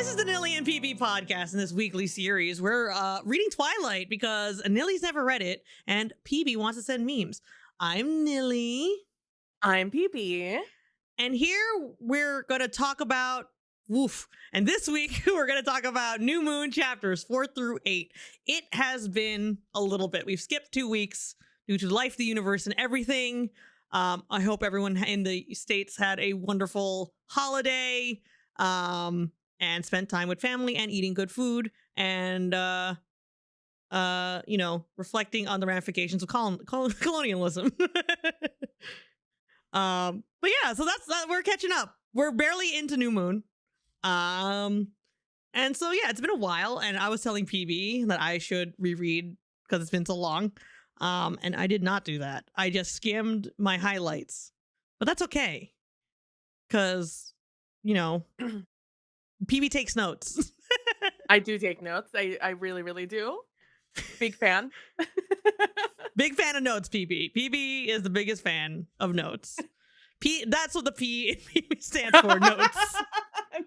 This is the Knilly and Pb podcast. In this weekly series, we're reading Twilight because Knilly's never read it and Pb wants to send memes. I'm Knilly. I'm PB. And here we're going to talk about woof. And this week we're going to talk about New Moon chapters 4 through 8. It has been a little bit. We've skipped 2 weeks due to life, the universe, and everything. I hope everyone in the States had a wonderful holiday. And spent time with family and eating good food and reflecting on the ramifications of colonialism. But yeah, so that's that. We're catching up. We're barely into New Moon. And so yeah, it's been a while, and I was telling PB that I should reread because it's been so long. And I did not do that. I just skimmed my highlights, but that's okay because PB takes notes. I do take notes. I really, really do. Big fan. Big fan of notes, PB. PB is the biggest fan of notes. That's what the P in PB stands for, notes.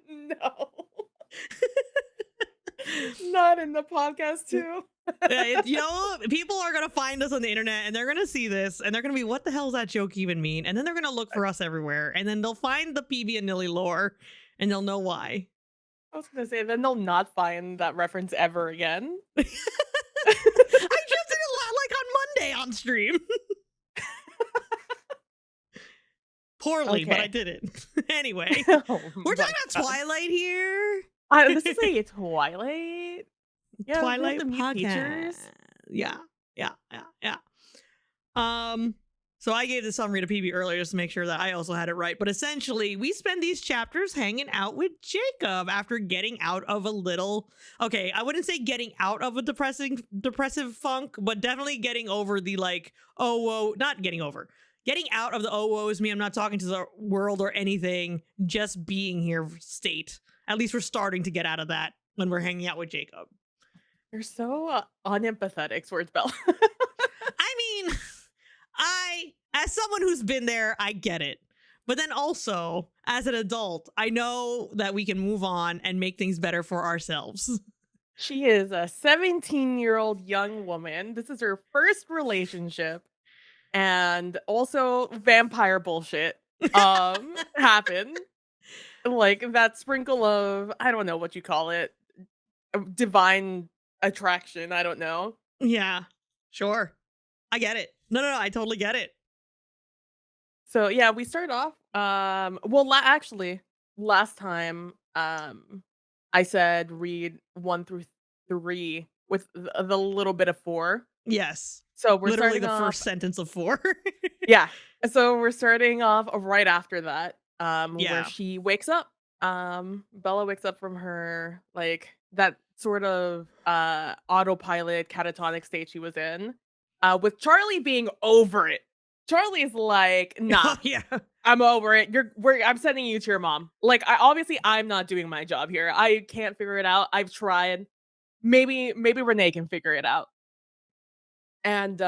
No. Not in the podcast, too. People are going to find us on the internet and they're going to see this and they're going to be, what the hell does that joke even mean? And then they're going to look for us everywhere. And then they'll find the PB and Knilly lore and they'll know why. I was going to say, then they'll not find that reference ever again. I just did it on Monday on stream. Poorly, Okay. but I did it. Anyway, we're talking about Twilight here. This is a Twilight. Yeah, Twilight the new podcast. features. Yeah. So I gave the summary to PB earlier just to make sure that I also had it right. But essentially, we spend these chapters hanging out with Jacob after getting out of a little. Okay, I wouldn't say getting out of a depressive funk, but definitely getting over the not getting over. Getting out of the woe is me, I'm not talking to the world or anything, just being here state. At least we're starting to get out of that when we're hanging out with Jacob. You're so unempathetic towards Bella. I mean, as someone who's been there, I get it. But then also, as an adult, I know that we can move on and make things better for ourselves. She is a 17-year-old young woman. This is her first relationship. And also vampire bullshit happened. Like that sprinkle of, I don't know what you call it, divine attraction, I don't know. Yeah, sure. I get it. No, I totally get it. So yeah, we start off actually last time I said read 1 through 3 with the little bit of 4. Yes. So we're literally starting the off, first sentence of 4. yeah. So we're starting off right after that, Yeah. where she wakes up. Bella wakes up from her like that sort of autopilot catatonic state she was in, with Charlie being over it. Charlie's like, nah, Yeah. I'm over it. I'm sending you to your mom. Like, I'm not doing my job here. I can't figure it out. I've tried. Maybe Renee can figure it out. And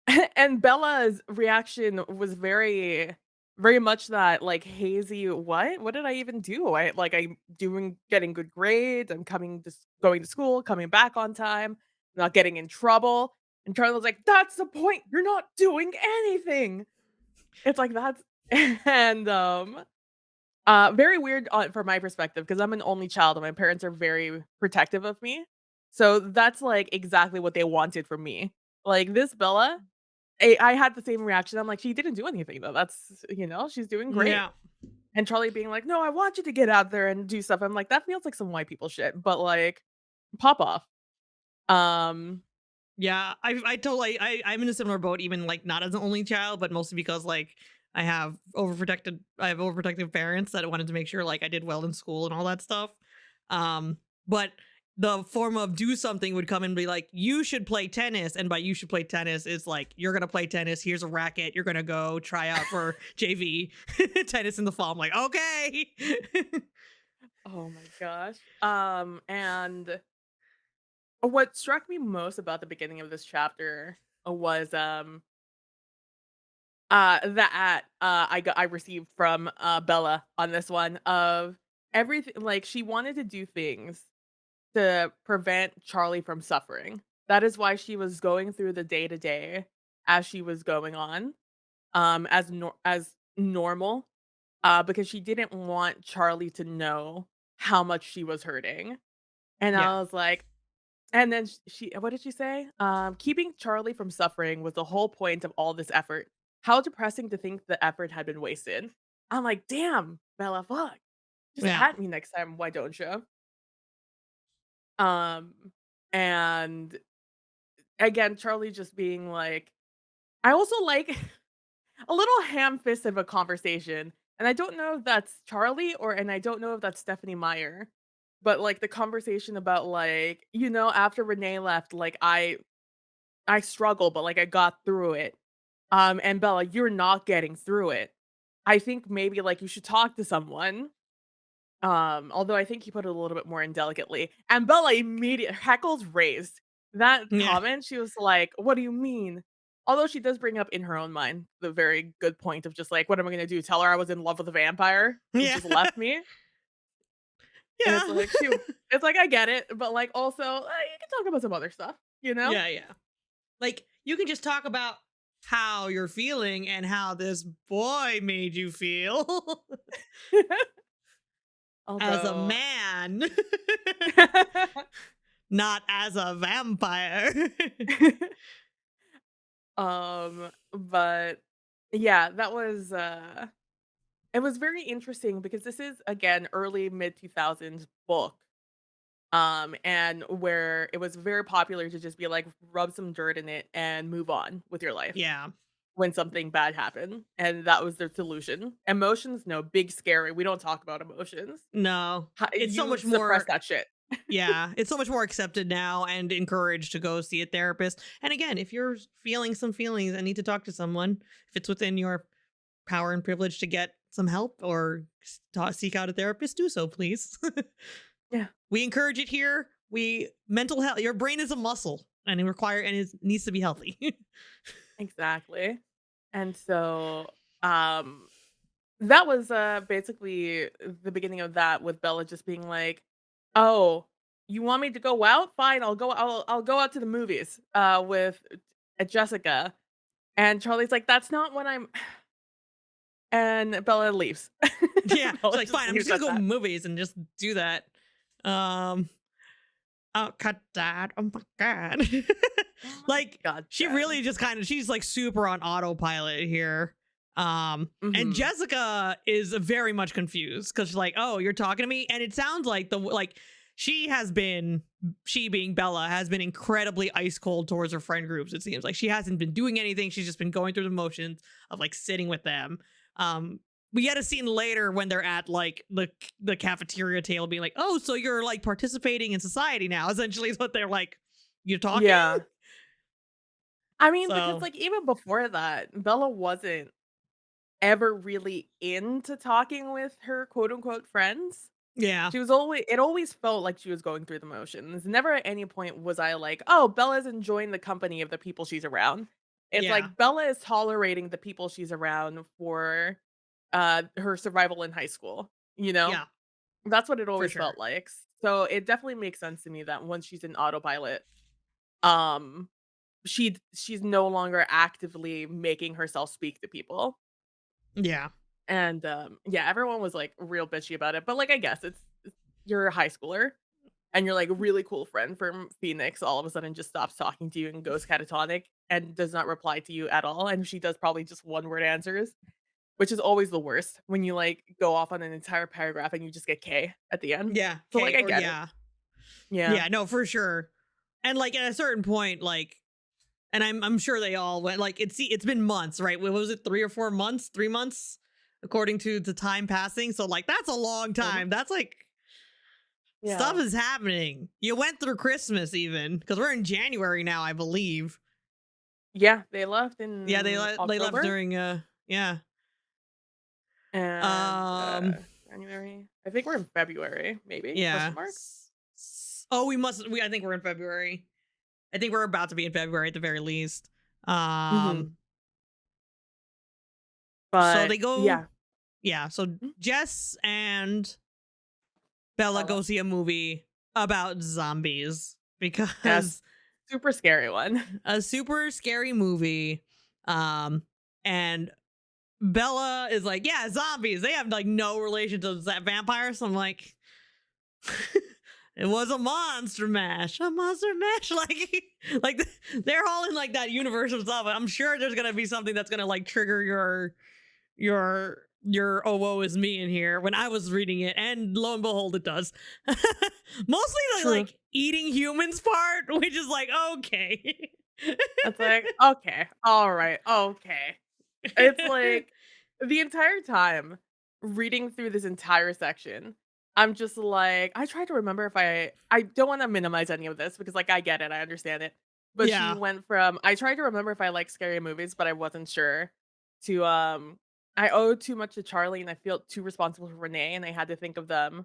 and Bella's reaction was very, very much that like hazy. What did I even do? I'm getting good grades. I'm going to school, coming back on time, not getting in trouble. And Charlie's like, that's the point. You're not doing anything. It's like that's and very weird from my perspective because I'm an only child and my parents are very protective of me. So that's like exactly what they wanted from me. Like this Bella, I had the same reaction. I'm like, she didn't do anything though. That's she's doing great. Yeah. And Charlie being like, no, I want you to get out there and do stuff. I'm like, that feels like some white people shit, but like pop off. Yeah, I'm in a similar boat, even like not as an only child, but mostly because like I have overprotective parents that wanted to make sure like I did well in school and all that stuff. But the form of do something would come and be like, you should play tennis, and by you should play tennis is like you're gonna play tennis. Here's a racket. You're gonna go try out for JV tennis in the fall. I'm like, okay. Oh my gosh. And what struck me most about the beginning of this chapter was that I received from Bella on this one of everything like, she wanted to do things to prevent Charlie from suffering. That is why she was going through the day to day as she was going on, as normal, because she didn't want Charlie to know how much she was hurting. And Yeah. I was like, and then she what did she say? Keeping Charlie from suffering was the whole point of all this effort. How depressing to think the effort had been wasted. I'm like, damn, Bella, fuck. Just Yeah. at me next time, why don't you? Um, and again, Charlie just being like, I also like a little ham-fisted of a conversation, and I don't know if that's Charlie and I don't know if that's Stephanie Meyer, but, like, the conversation about, like, after Renee left, like, I struggle, but, like, I got through it. And Bella, you're not getting through it. I think maybe, like, you should talk to someone. Although I think he put it a little bit more indelicately. And Bella immediate hackles raised. That Yeah. comment, she was like, "What do you mean?" Although she does bring up in her own mind the very good point of just like, "What am I gonna do? Tell her I was in love with a vampire who Yeah. just left me?" And Yeah. it's like, I get it, but like also, you can talk about some other stuff, you know? Yeah. Yeah. Like, you can just talk about how you're feeling and how this boy made you feel as a Although man, not as a vampire. but yeah, that was it was very interesting because this is again early mid 2000s book. And where it was very popular to just be like rub some dirt in it and move on with your life Yeah. when something bad happened. And that was their solution. Emotions, no, big scary. We don't talk about emotions. No. It's so You much suppress more. that shit. Yeah, it's so much more accepted now and encouraged to go see a therapist. And again, if you're feeling some feelings and need to talk to someone, if it's within your power and privilege to get some help or seek out a therapist, do so, please. Yeah, We encourage it here. We mental health. Your brain is a muscle, and it needs to be healthy. exactly. And so um that was basically the beginning of that with Bella just being like, "Oh, you want me to go out? Fine, I'll go out to the movies with Jessica." And Charlie's like, "That's not what I'm." And Bella leaves. Yeah, it's Bella like just fine. I'm just leaves gonna at go that. movies and just do that. Um, oh, cut that. Oh my god. Oh my Like, god, she Jen. really just she's like super on autopilot here. And Mhm. Jessica is very much confused because she's like, oh, you're talking to me? And it sounds like she being Bella has been incredibly ice cold towards her friend groups. It seems like she hasn't been doing anything. She's just been going through the motions of like sitting with them. Um, we get a scene later when they're at like the cafeteria table being like, oh, so you're like participating in society now. Essentially is what they're like, you're talking. Yeah. I mean, because, So like, even before that, Bella wasn't ever really into talking with her quote unquote friends. yeah. She was always it always felt like she was going through the motions. Never at any point was I like, "Oh, Bella's enjoying the company of the people she's around." It's Yeah. like Bella is tolerating the people she's around for, her survival in high school, you know? Yeah. That's what it For always sure. felt like. So, it definitely makes sense to me that once she's in autopilot, um, she's no longer actively making herself speak to people. Yeah. And, yeah, everyone was, like, real bitchy about it, but, like, I guess you're a high schooler, and your, like, really cool friend from Phoenix all of a sudden just stops talking to you and goes catatonic and does not reply to you at all, and she does probably just one-word answers, which is always the worst when you, like, go off on an entire paragraph and you just get K at the end. Yeah. So, like, Okay. I Or get it. yeah. Yeah. Yeah. No, for sure. And like at a certain point, like, and I'm sure they all went like it's been months, right? What was it, 3 or 4 months? 3 months, according to the time passing. So like that's a long Mhm. time. That's like stuff Yeah. is happening. You went through Christmas even because we're in January now, I believe. Yeah, they left Yeah, in they left October during yeah. and, Um January. I think we're in February, maybe? Question yeah. mark? Oh, we I think we're in February. I think we're about to be in February at the very least. Um Mhm. so But they go yeah. yeah, so Mm, Jess and Bella Bella. go see a movie about zombies Yes. because Super scary one. a super scary movie. And Bella is like, yeah, zombies. They have like no relation to vampires. So I'm like, it was a monster mash, a monster mash. Like they're all in like that universe of stuff. I'm sure there's gonna be something that's gonna like trigger your oh woe is me in here when I was reading it, and lo and behold, it does. Mostly the True. like eating humans part, which is like okay. It's like, okay, all right, okay. It's like the entire time reading through this entire section, I'm just like, I tried to remember if I don't want to minimize any of this because like I get it, I understand it. But she Yeah, went from I tried to remember if I like scary movies, but I wasn't sure to I owe too much to Charlie and I feel too responsible for Renee and I had to think of them.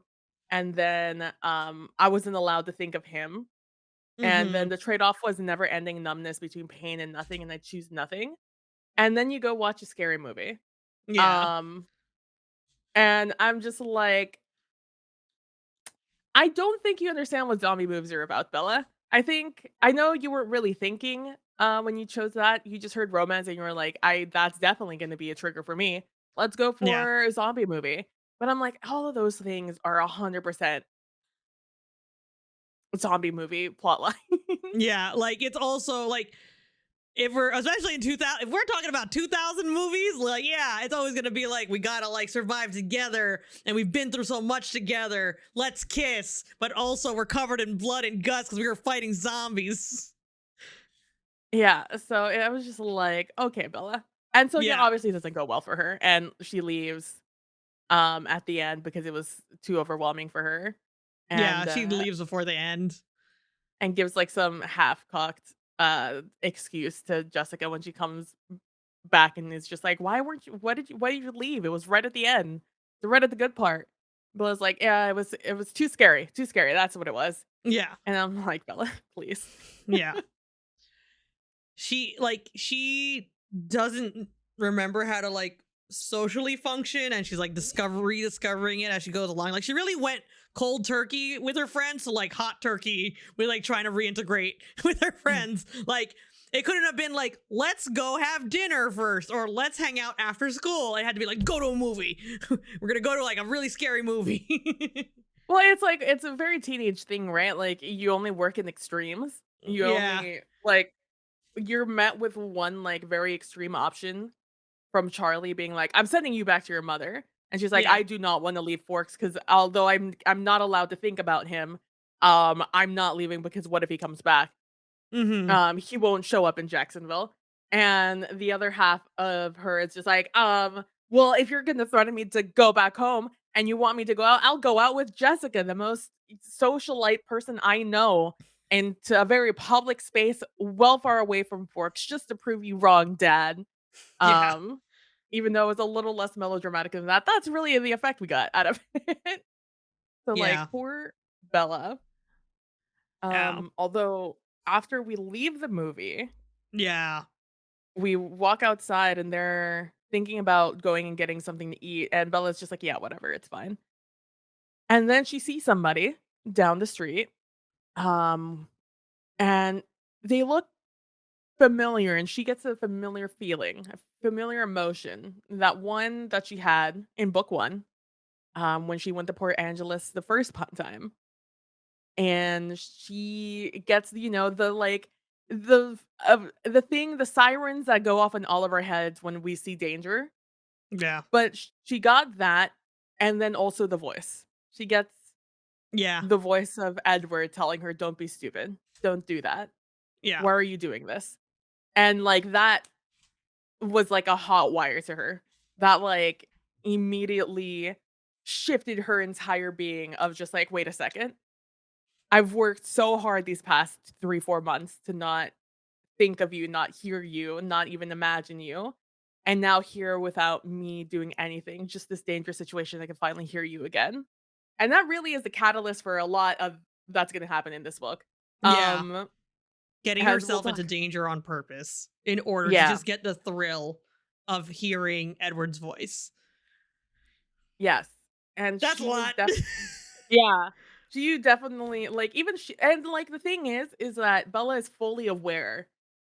And then I wasn't allowed to think of him. And then mm-hmm. the trade-off was never ending numbness between pain and nothing, and I choose nothing. And then you go watch a scary movie. Yeah, Um, and I'm just like, I don't think you understand what zombie movies are about, Bella. I know you weren't really thinking when you chose that. You just heard romance and you were like, I that's definitely gonna be a trigger for me. Let's go yeah, for a zombie movie. But I'm like, all of those things are 100% zombie movie plotline. yeah. Like it's also like if we're especially in 2000, if we're talking about 2000 movies, like yeah, it's always gonna be like we gotta like survive together, and we've been through so much together. Let's kiss, but also we're covered in blood and guts because we were fighting zombies. Yeah, so I was just like, "Okay, Bella." And so, yeah, Yeah, obviously it doesn't go well for her, and she leaves, at the end because it was too overwhelming for her, yeah. and, She leaves before the end. and gives, like, some half-cocked, excuse to Jessica when she comes back and is just like, why did you leave? It was right at the end, the right at the good part." Bella's like, "Yeah, it was too scary, that's what it was." Yeah, And I'm like, "Bella, please." yeah. She doesn't remember how to like socially function, and she's like rediscovering it as she goes along. Like she really went cold turkey with her friends to like hot turkey with like trying to reintegrate with her friends. Like it couldn't have been like let's go have dinner first or let's hang out after school. It had to be like go to a movie. We're gonna go to like a really scary movie. Well, it's like it's a very teenage thing, right? Like, you only work in extremes. You Yeah, only like, you're met with one, like, very extreme option from Charlie being like, "I'm sending you back to your mother." And she's like, yeah. "I do not wanna leave Forks because although I'm not allowed to think about him, I'm not leaving because what if he comes back?" Mm-hmm. He won't show up in Jacksonville. And the other half of her is just like, well, if you're gonna threaten me to go back home and you want me to go out, I'll go out with Jessica, the most socialite person I know, into a very public space, well far away from Forks, just to prove you wrong, Dad. Yeah, Um, Even though it's a little less melodramatic than that, that's really the effect we got out of it. So like yeah, poor Bella. yeah, Although after we leave the movie, yeah, we walk outside and they're thinking about going and getting something to eat, and Bella's just like, "Yeah, whatever, it's fine." And then she sees somebody down the street, um, and they look familiar, and she gets a familiar feeling, a familiar emotion, that one that she had in book 1, when she went to Port Angeles the first time. And she gets, the, like, the thing, the sirens that go off in all of our heads when we see danger. yeah, But she got that, and then also the voice. She gets yeah, the voice of Edward telling her, "Don't be stupid. Don't do that. yeah. Why are you doing this?" And, like, that was like a hot wire to her. That, like, immediately shifted her entire being of just like, "Wait a second. I've worked so hard these past 3, 4 months to not think of you, not hear you, not even imagine you. And now here without me doing anything, just this dangerous situation, I can finally hear you again." And that really is the catalyst for a lot of that's gonna happen in this book. Yeah. Um, Getting as we'll herself into talk. danger on purpose in order to Yeah, just get the thrill of hearing Edward's voice. yes. And That's a she was lot. Yeah. She definitely like, even she and, like, the thing is that Bella is fully aware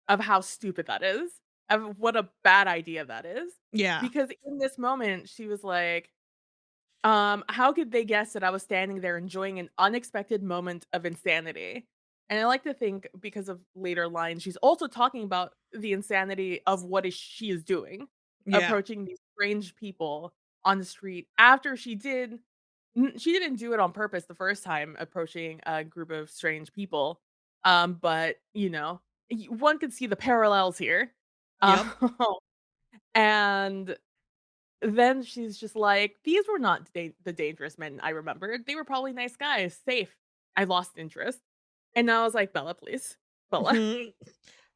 of how stupid that is, of what a bad idea that is, Yeah. because in this moment, she was like, "How could they guess that I was standing there enjoying an unexpected moment of insanity?" And I like to think because of later lines, she's also talking about the insanity of what is she is doing, Yeah. approaching these strange people on the street after she didn't do it on purpose the first time approaching a group of strange people, but, one could see the parallels here. Um, Yep. and then she's just like, "These were not the dangerous men I remembered. They were probably nice guys, safe. I lost interest." And I was like, "Bella, please. Bella, Mhm.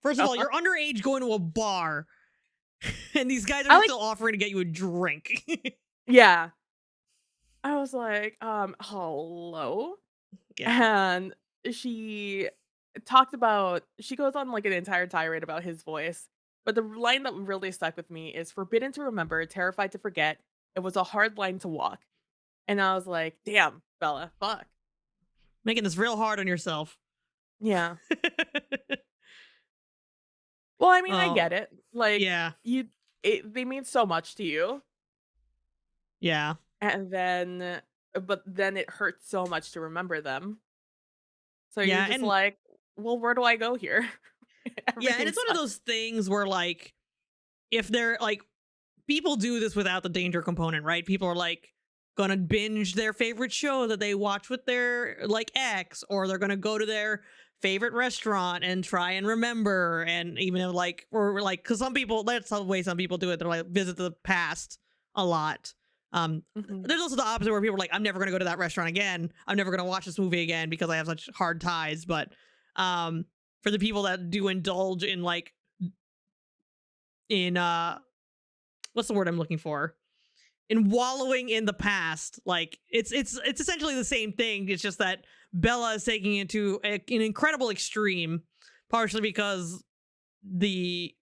First of all, Bella." you're underage going to a bar, and these guys I are like still offering to get you a drink. Yeah. I was like, hello?" Yeah. And she she goes on, like, an entire tirade about his voice, but the line that really stuck with me is, "Forbidden to remember, terrified to forget. It was a hard line to walk." And I was like, "Damn, Bella, fuck." Making this real hard on yourself. Yeah. Well, I mean, I Oh, get it. Like, yeah. they mean so much to you, Yeah. and then but then it hurts so much to remember them. So you're Yeah, just and like, "Well, where do I go here?" yeah, and Everything it's one of sucks. those things where like if they're like people do this without the danger component, right? People are like gonna binge their favorite show that they watch with their like ex, or they're gonna go to their favorite restaurant and try and remember. And even if like, or like, because some people, that's the way some people do it. They're like visit the past a lot. Mhm. There's also the opposite where people are like, I'm never gonna go to that restaurant again. I'm never gonna watch this movie again because I have such hard ties. But um, for the people that do indulge in like in what's the word I'm looking for? In wallowing in the past, like it's essentially the same thing. It's just that Bella is taking it to an incredible extreme, partially because the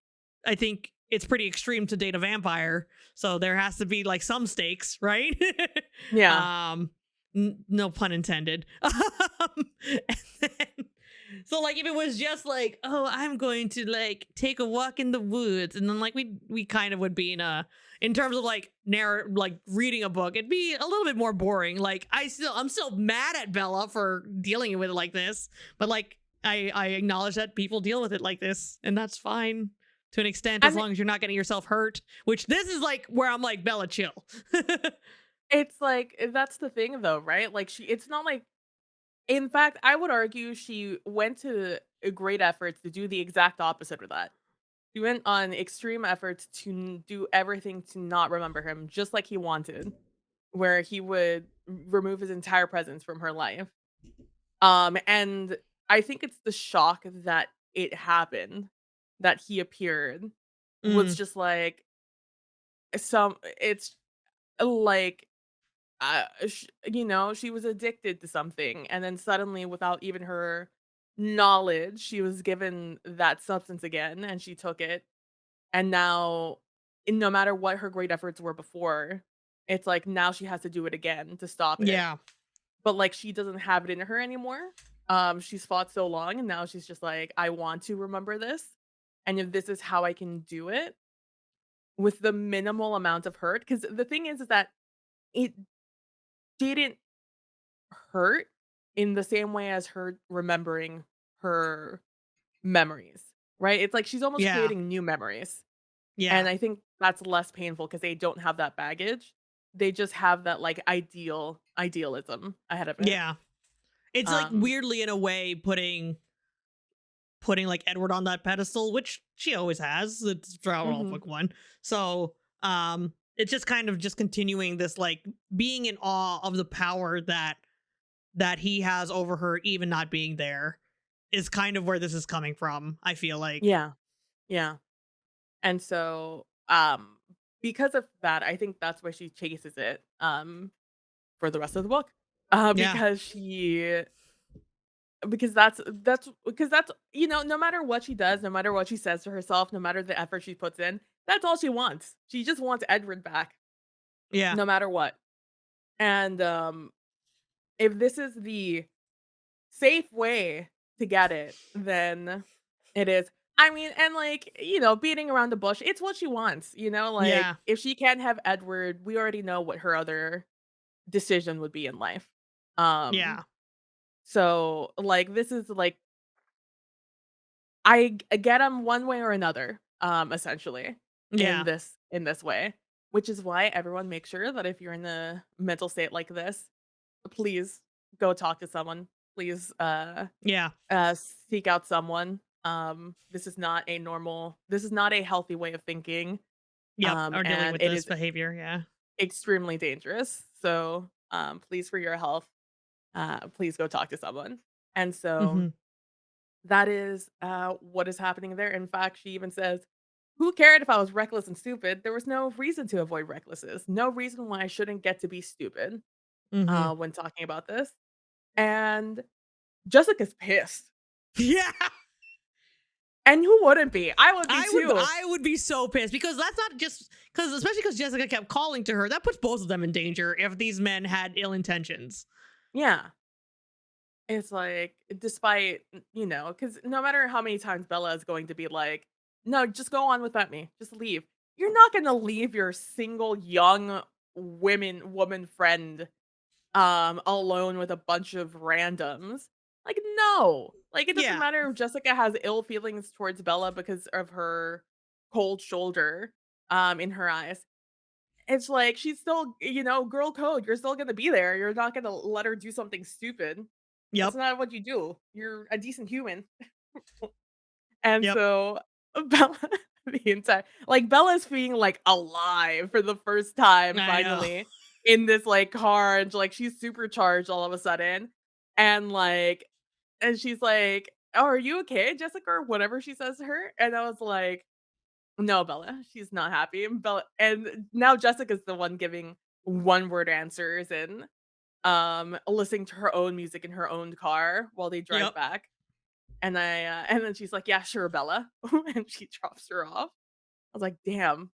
I think it's pretty extreme to date a vampire, so there has to be like some stakes, right? Yeah. um, no pun intended. And then, so like if it was just like, oh, I'm going to like take a walk in the woods, and then like we kind of would be in terms of like like reading a book, it'd be a little bit more boring. Like I'm still mad at Bella for dealing with it like this, but like I acknowledge that people deal with it like this, and that's fine to an extent as And long as you're not getting yourself hurt. Which this is like where I'm like, Bella, chill. it's like, that's the thing though, right? Like, it's not like, in fact, I would argue she went to a great efforts to do the exact opposite of that. She went on extreme efforts to do everything to not remember him just like he wanted, where he would remove his entire presence from her life. And I think it's the shock that it happened, that he appeared, was Mm, just like it's like, she was addicted to something, and then suddenly, without even her knowledge, she was given that substance again, and she took it. And now, no matter what her great efforts were before, it's like now she has to do it again to stop it. yeah, But like, she doesn't have it in her anymore. She's fought so long, and now she's just like, I want to remember this. And if this is how I can do it with the minimal amount of hurt, because the thing is that it didn't hurt in the same way as her remembering her memories, right? It's like she's almost yeah, creating new memories. And yeah, I think that's less painful because they don't have that baggage. They just have that, like, idealism ahead of it. yeah. It's like Um weirdly in a way putting like Edward on that pedestal, which she always has. It's throughout all Mhm. book one. So it's just kind of just continuing this like being in awe of the power that he has over her, even not being there, is kind of where this is coming from. I feel like, Yeah, yeah. And so, because of that, I think that's why she chases it, for the rest of the book. yeah, Because that's no matter what she does, no matter what she says to herself, no matter the effort she puts in, that's all she wants. She just wants Edward back, yeah, no matter what. And, if this is the safe way to get it, then it is. I mean, and, like, beating around the bush, it's what she wants, like, Yeah. if she can't have Edward, we already know what her other decision would be in life. Um, Yeah. so, like, this is, like, get him one way or another, essentially, Yeah. in this way, which is why everyone make sure that if you're in a mental state like this, please go talk to someone. Please, Yeah. seek out someone. This is not a healthy way of thinking, Yep. Or dealing and with it this is behavior. Yeah. extremely dangerous. So, please, for your health, please go talk to someone. And so Hmm. that is what is happening there. In fact, she even says, "Who cared if I was reckless and stupid? There was no reason to avoid recklessness. No reason why I shouldn't get to be stupid." Hmm. When talking about this, and Jessica's pissed. Yeah. And who wouldn't be? I would be too. I would be so pissed because that's not just because especially because Jessica kept calling to her. That puts both of them in danger if these men had ill intentions. Yeah. It's like, despite, because no matter how many times Bella is going to be like, "No, just go on without me. Just leave." You're not gonna leave your single young woman friend, alone with a bunch of randoms. Like, no. Like, it doesn't Yeah. matter if Jessica has ill feelings towards Bella because of her cold shoulder, in her eyes. It's like she's still, girl code. You're still gonna be there. You're not gonna let her do something stupid. That's Yep. not what you do. You're a decent human. And Yep. so Bella, Bella's feeling like alive for the first time I know. finally in this like car, and like she's supercharged all of a sudden. And and she's like, "Oh, are you okay, Jessica?" Or whatever she says to her. And I was like, "No, Bella, she's not happy." And now Jessica's the one giving one word answers and listening to her own music in her own car while they drive Yep. back. And then she's like, "Yeah, sure, Bella." And she drops her off. I was like, "Damn."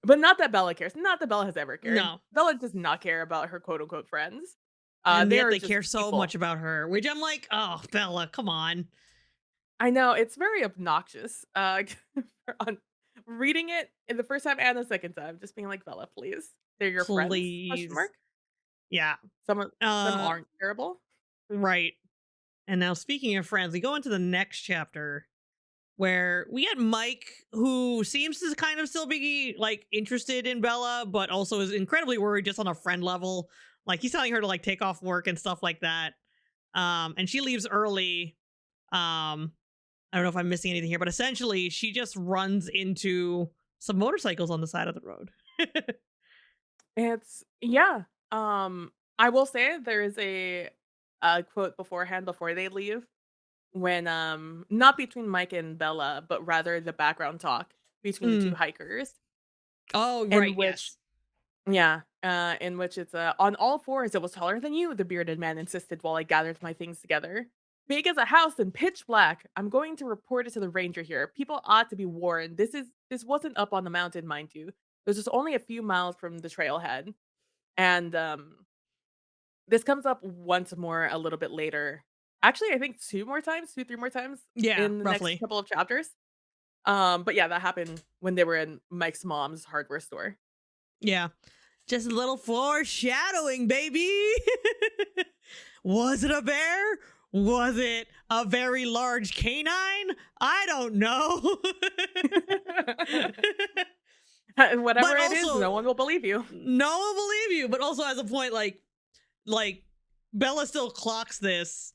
But not that Bella cares. Not that Bella has ever cared. No. Bella does not care about her quote unquote friends. And They yet are they just care so much people. about her, which I'm like, oh, Bella, come on. I know it's very obnoxious. On reading it in the first time and the second time, just being like, "Bella, please. They're your friends?" Question Please. mark. Yeah. Some of them Uh, aren't terrible. right. And now speaking of friends, we go into the next chapter where we get Mike, who seems to kind of still be like interested in Bella, but also is incredibly worried just on a friend level. Like he's telling her to like take off work and stuff like that. And she leaves early. Um, I don't know if I'm missing anything here, but essentially she just runs into some motorcycles on the side of the road. It's yeah. I will say there is a quote beforehand before they leave when not between Mike and Bella, but rather the background talk between the two Mm. hikers, Oh, right. in which Yes. in which it's on all fours it was taller than you, the bearded man insisted while I gathered my things together. Big as a house and pitch black. I'm going to report it to the ranger here. People ought to be warned. This wasn't up on the mountain, mind you. This was only a few miles from the trailhead. And this comes up once more a little bit later. Actually, I think 2 more times, 2, 3 more times Yeah, in the next roughly. couple of chapters. But yeah, that happened when they were in Mike's mom's hardware store. Yeah. Just a little foreshadowing, baby. Was it a bear? Was it a very large canine? I don't know. Whatever But it is, also, no one will believe you. no one will believe you. But also, as a point, like Bella still clocks this,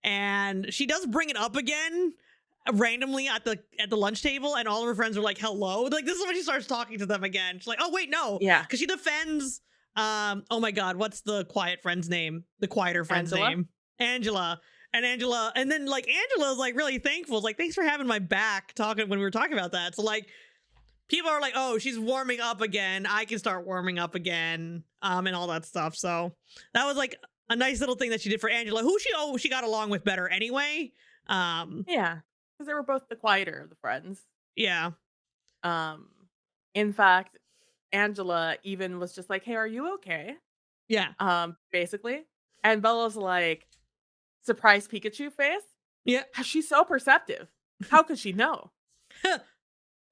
and she does bring it up again randomly at the lunch table, and all of her friends are like, "Hello!" Like this is when she starts talking to them again. She's like, "Oh wait, no," Yeah. because she defends. Oh my God, what's the quiet friend's name? The quieter friend's Angela? name, Angela. And Angela, and then like Angela is like really thankful. It's like, thanks for having my back talking when we were talking about that. So like people are like, oh, she's warming up again. I can start warming up again. And all that stuff. So that was like a nice little thing that she did for Angela, who she got along with better anyway. Um, Yeah, because they were both the quieter of the friends. yeah, Um, in fact, Angela even was just like, "Hey, are you okay?" yeah, Basically. And Bella's like, "Surprise Pikachu face? Yeah. She's so perceptive. How could she know?"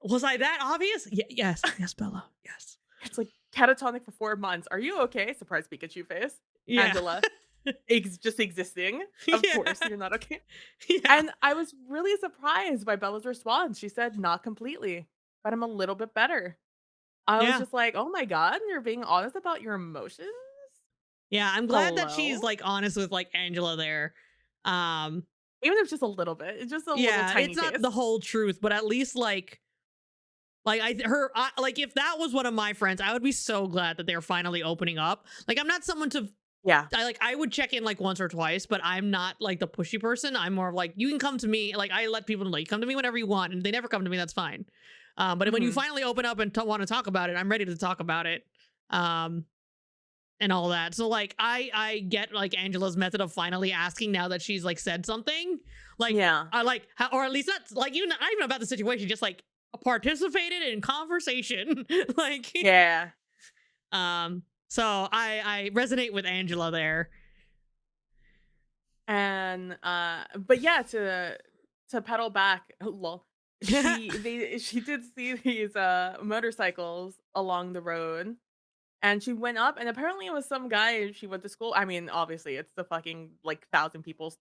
Was I that obvious? Yes. Yes, Bella. Yes. It's like, "Catatonic for 4 months. Are you okay? Surprise Pikachu face." Yeah. Angela, just existing. Of Yeah. course, you're not okay. Yeah. And I was really surprised by Bella's response. She said, "Not completely, but I'm a little bit better." I was Yeah. just like, "Oh my god, you're being honest about your emotions? Yeah. I'm glad that she's Hello?" like honest with like Angela there. Um, Even if just a little bit, just a little yeah, tiny it's not taste. the whole truth, but at least like like if that was one of my friends, I would be so glad that they're finally opening up. Like I'm not someone to Yeah. I would check in like once or twice, but I'm not like the pushy person. I'm more of like you can come to me. Like I let people know you come to me whenever you want, and if they never come to me, that's fine. But when you Mhm. finally open up and want to talk about it, I'm ready to talk about it. Um, and all that. So like I get like Angela's method of finally asking now that she's like said something. Like Yeah. I like or at least not like not even about the situation, just like participated in conversation. Like Yeah. so I resonate with Angela there. And, but yeah, to pedal back, lol, she did see these, motorcycles along the road, and she went up, and apparently it was some guy she went to school. I mean, obviously, it's the fucking, like, 1,000 people's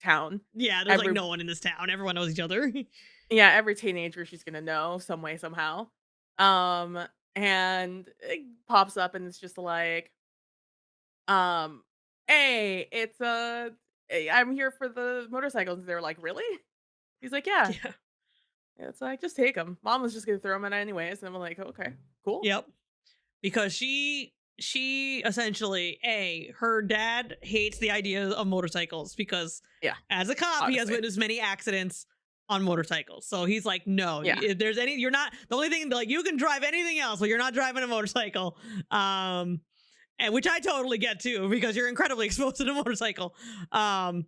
town. Yeah, there's like Every no one in this town. Everyone knows each other. Yeah, every teenager she's gonna know some way, somehow. Um, and it pops up, and it's just like, um, "Hey, I'm here for the motorcycles." They're like, "Really?" He's like, "Yeah." Yeah. It's like, "Just take them. Mom was just gonna throw them in anyways." And I'm like, "Okay, cool." Yep. Because she essentially her dad hates the idea of motorcycles because Yeah, as a cop he has obviously. witnessed many accidents on motorcycles, so he's like no, Yeah. if there's any you're not the only thing like you can drive anything else but you're not driving a motorcycle. And which I totally get too because you're incredibly exposed to the motorcycle. um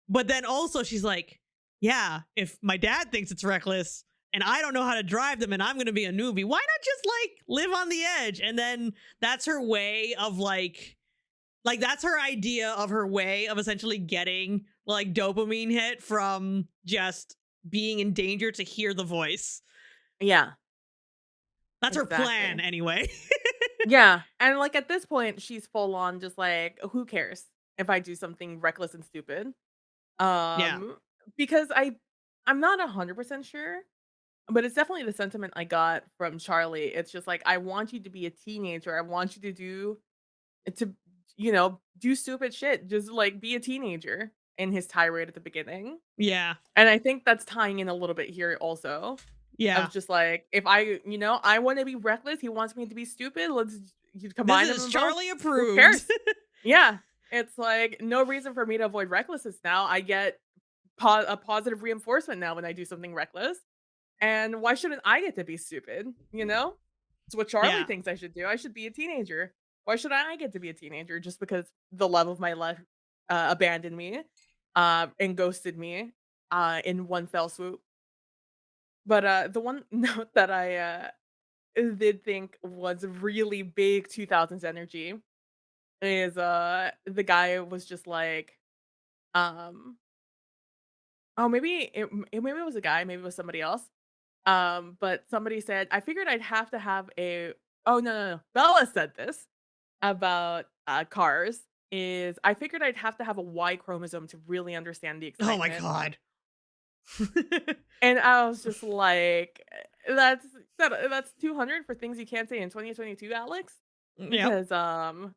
but then also she's like, yeah, if my dad thinks it's reckless and I don't know how to drive them and I'm going to be a newbie, why not just like live on the edge? And then that's her way of like that's her idea of her way of essentially getting like dopamine hit from just being in danger to hear the voice. Yeah, That's her plan exactly. anyway. Yeah, and, like, at this point, she's full on just like, "Who cares if I do something reckless and stupid?" Yeah. Um, because I'm not 100% sure, but it's definitely the sentiment I got from Charlie. It's just like, "I want you to be a teenager. I want you to to, do stupid shit. Just, like, be a teenager," in his tirade at the beginning. Yeah. And I think that's tying in a little bit here also, of Yeah. just like, if I wanna be reckless, he wants me to be stupid, you This combine is them both, Charlie who approved. cares? Yeah, it's like, no reason for me to avoid recklessness now. I get a positive reinforcement now when I do something reckless, and why shouldn't I get to be stupid, you know? It's what Charlie Yeah. thinks I should do. I should be a teenager. Why should I get to be a teenager just because the love of my life, abandoned me, and ghosted me, in one fell swoop? But, the one note that I, did think was really big 2000s energy is, the guy was just like, um oh, maybe it was a guy, maybe it was somebody else. But somebody said, "I figured I'd have to have a." Oh, no, no, no. Bella said this about, cars, is, "I figured I'd have to have a Y chromosome to really understand the Oh my excitement." god. And I was just like, that's 200 for things you can't say in 2022, Alex?" Yep. Because,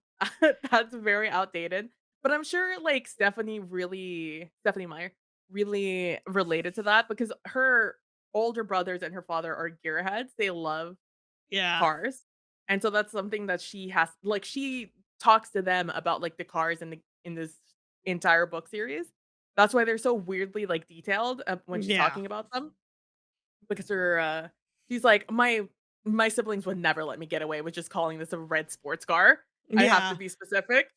that's very outdated. But I'm sure, like, Stephanie Meyer really related to that because her older brothers and her father are gearheads. They love Yeah. cars. And so that's something that she talks to them about, like, the cars in this entire book series. That's why they're so weirdly, like, detailed, when she's Yeah. talking about them, because she's like, My siblings would never let me get away with just calling this a red sports car. I have to Yeah. be specific."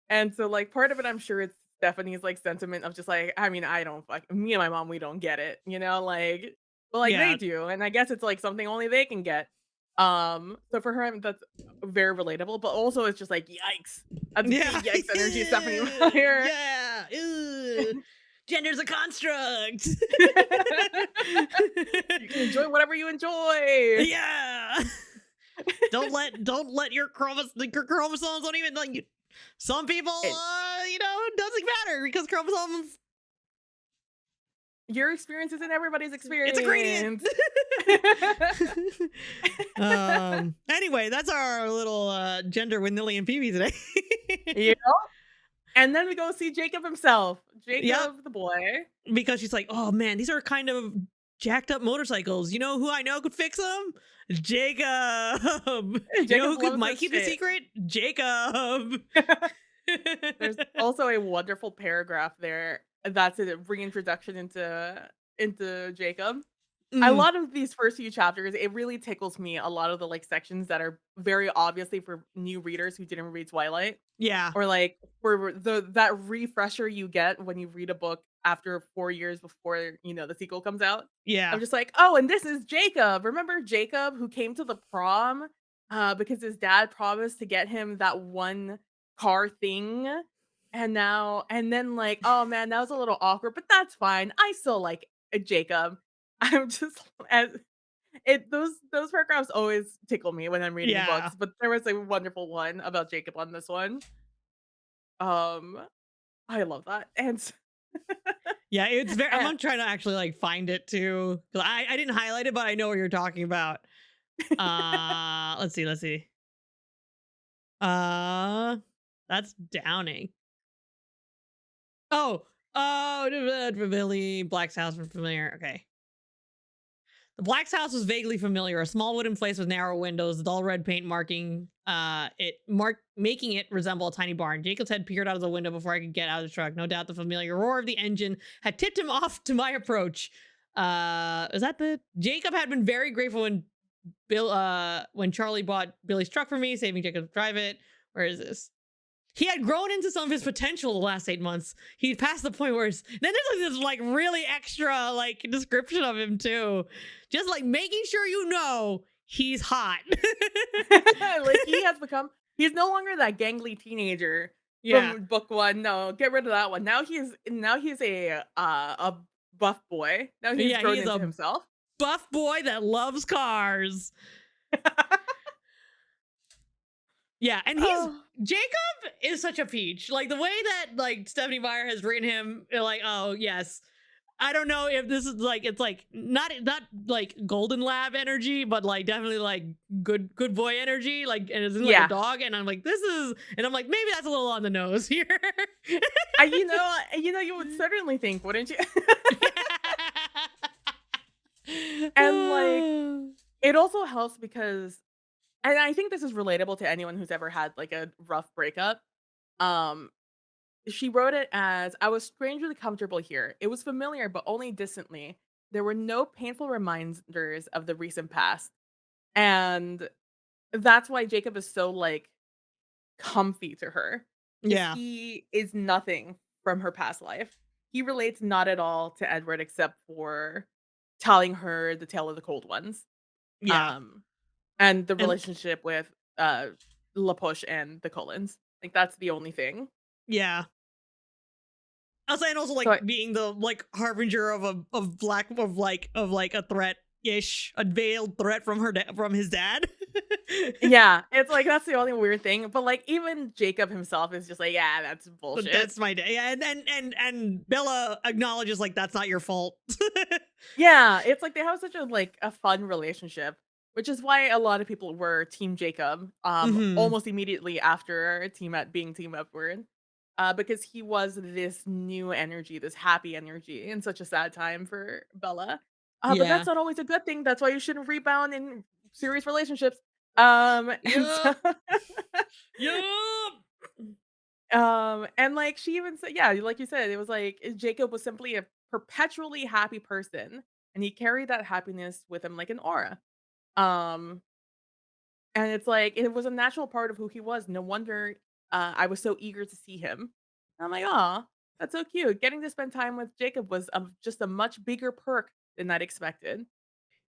And so, like, part of it, I'm sure it's Stephanie's, like, sentiment of just like, I mean, I don't fuck me and my mom, we don't get it, like, but, like, they Yeah. do, and I guess it's, like, something only they can get. So for her, that's very relatable, but also it's just like, yikes. That's Yeah. big yikes energy, Stephanie Meyer. Yeah. Ew. Gender's a construct. You can enjoy whatever you enjoy. Yeah. Don't let your chromosomes don't even like some people It it doesn't matter because chromosomes Your experience isn't everybody's it's a gradient. experience. Anyway, that's our little gender with Knilly and Pb today. You know? And then we go see Jacob himself. Yep, Jacob the boy. because she's like, oh man, these are kind of jacked up motorcycles. You know who I know could fix them? Jacob. You know Jacob who could loves might that keep the shit. secret? Jacob. There's also a wonderful paragraph there that's a reintroduction into Jacob. A Mm, lot of these first few chapters, it really tickles me, a lot of the, like, sections that are very obviously for new readers who didn't read Twilight, yeah, or, like, for that refresher you get when you read a book after 4 years before, the sequel comes out. I'm yeah, just like, "Oh, and this is Jacob. Remember Jacob who came to the prom, because his dad promised to get him that one car thing, and then, like, oh, man, that was a little awkward, but that's fine. I still like, Jacob." I'm just as those paragraphs always tickle me when I'm reading yeah, books, but there was a wonderful one about Jacob on this one. Um, I love that, yeah. It's very. I'm and gonna try to actually like find it too because I didn't highlight it, but I know what you're talking about. Let's see, let's see. Uh, that's Downing. Oh, Billy Black's house was familiar. Okay. The Black's house was vaguely familiar. A small wooden place with narrow windows, dull red paint making it resemble a tiny barn. Jacob's head peered out of the window before I could get out of the truck. No doubt the familiar roar of the engine had tipped him off to my approach. Is that the Jacob had been very grateful when Charlie bought Billy's truck for me, saving Jacob to drive it. Where is this? He had grown into some of his potential the last 8 months. He'd passed the point where then there's like this like really extra like description of him too. Just like making sure you know he's hot. like, he's no longer that gangly teenager Yeah. from book 1. No, get rid of that one. Now he's a buff boy. Now he's Yeah, grown he's into a himself. buff boy that loves cars. Yeah, and Oh. Jacob is such a peach. Like the way that like Stephanie Meyer has written him, you're like, oh yes. I don't know if this is like it's like not like golden lab energy, but like definitely like good boy energy. Like and it's in like a Yeah. dog, and I'm like, this is and I'm like, maybe that's a little on the nose here. You would certainly think, wouldn't you? And, like, it also helps because and I think this is relatable to anyone who's ever had, like, a rough breakup. Um, she wrote it as, "I was strangely comfortable here. It was familiar, but only distantly. There were no painful reminders of the recent past." And that's why Jacob is so, like, comfy to her, because Yeah, he is nothing from her past life. He relates not at all to Edward except for telling her the tale of the cold ones. yeah, Um, and the and relationship with, LaPush and the Cullens. Like, that's the only thing. yeah. I'll say, and also So like I being the like harbinger of a threat ish, a veiled threat from from his dad. Yeah, it's like, that's the only weird thing, but, like, even Jacob himself is just like, "Yeah, that's But bullshit." that's my day. Yeah, and Bella acknowledges like that's not your fault. Yeah, it's like they have such a fun relationship, which is why a lot of people were team Jacob, Hmm. almost immediately after Team Edward, because he was this new energy, this happy energy in such a sad time for Bella. But that's Yeah. not always a good thing. That's why you shouldn't rebound in serious relationships. And so Yup. Yup. And, like, she even said, yeah, like you said, it was like, Jacob was simply a perpetually happy person, and he carried that happiness with him like an aura. Um, and it's like, it was a natural part of who he was. No wonder, I was so eager to see him. And I'm like, "Aw, that's so cute." Getting to spend time with Jacob was, just a much bigger perk than I'd expected.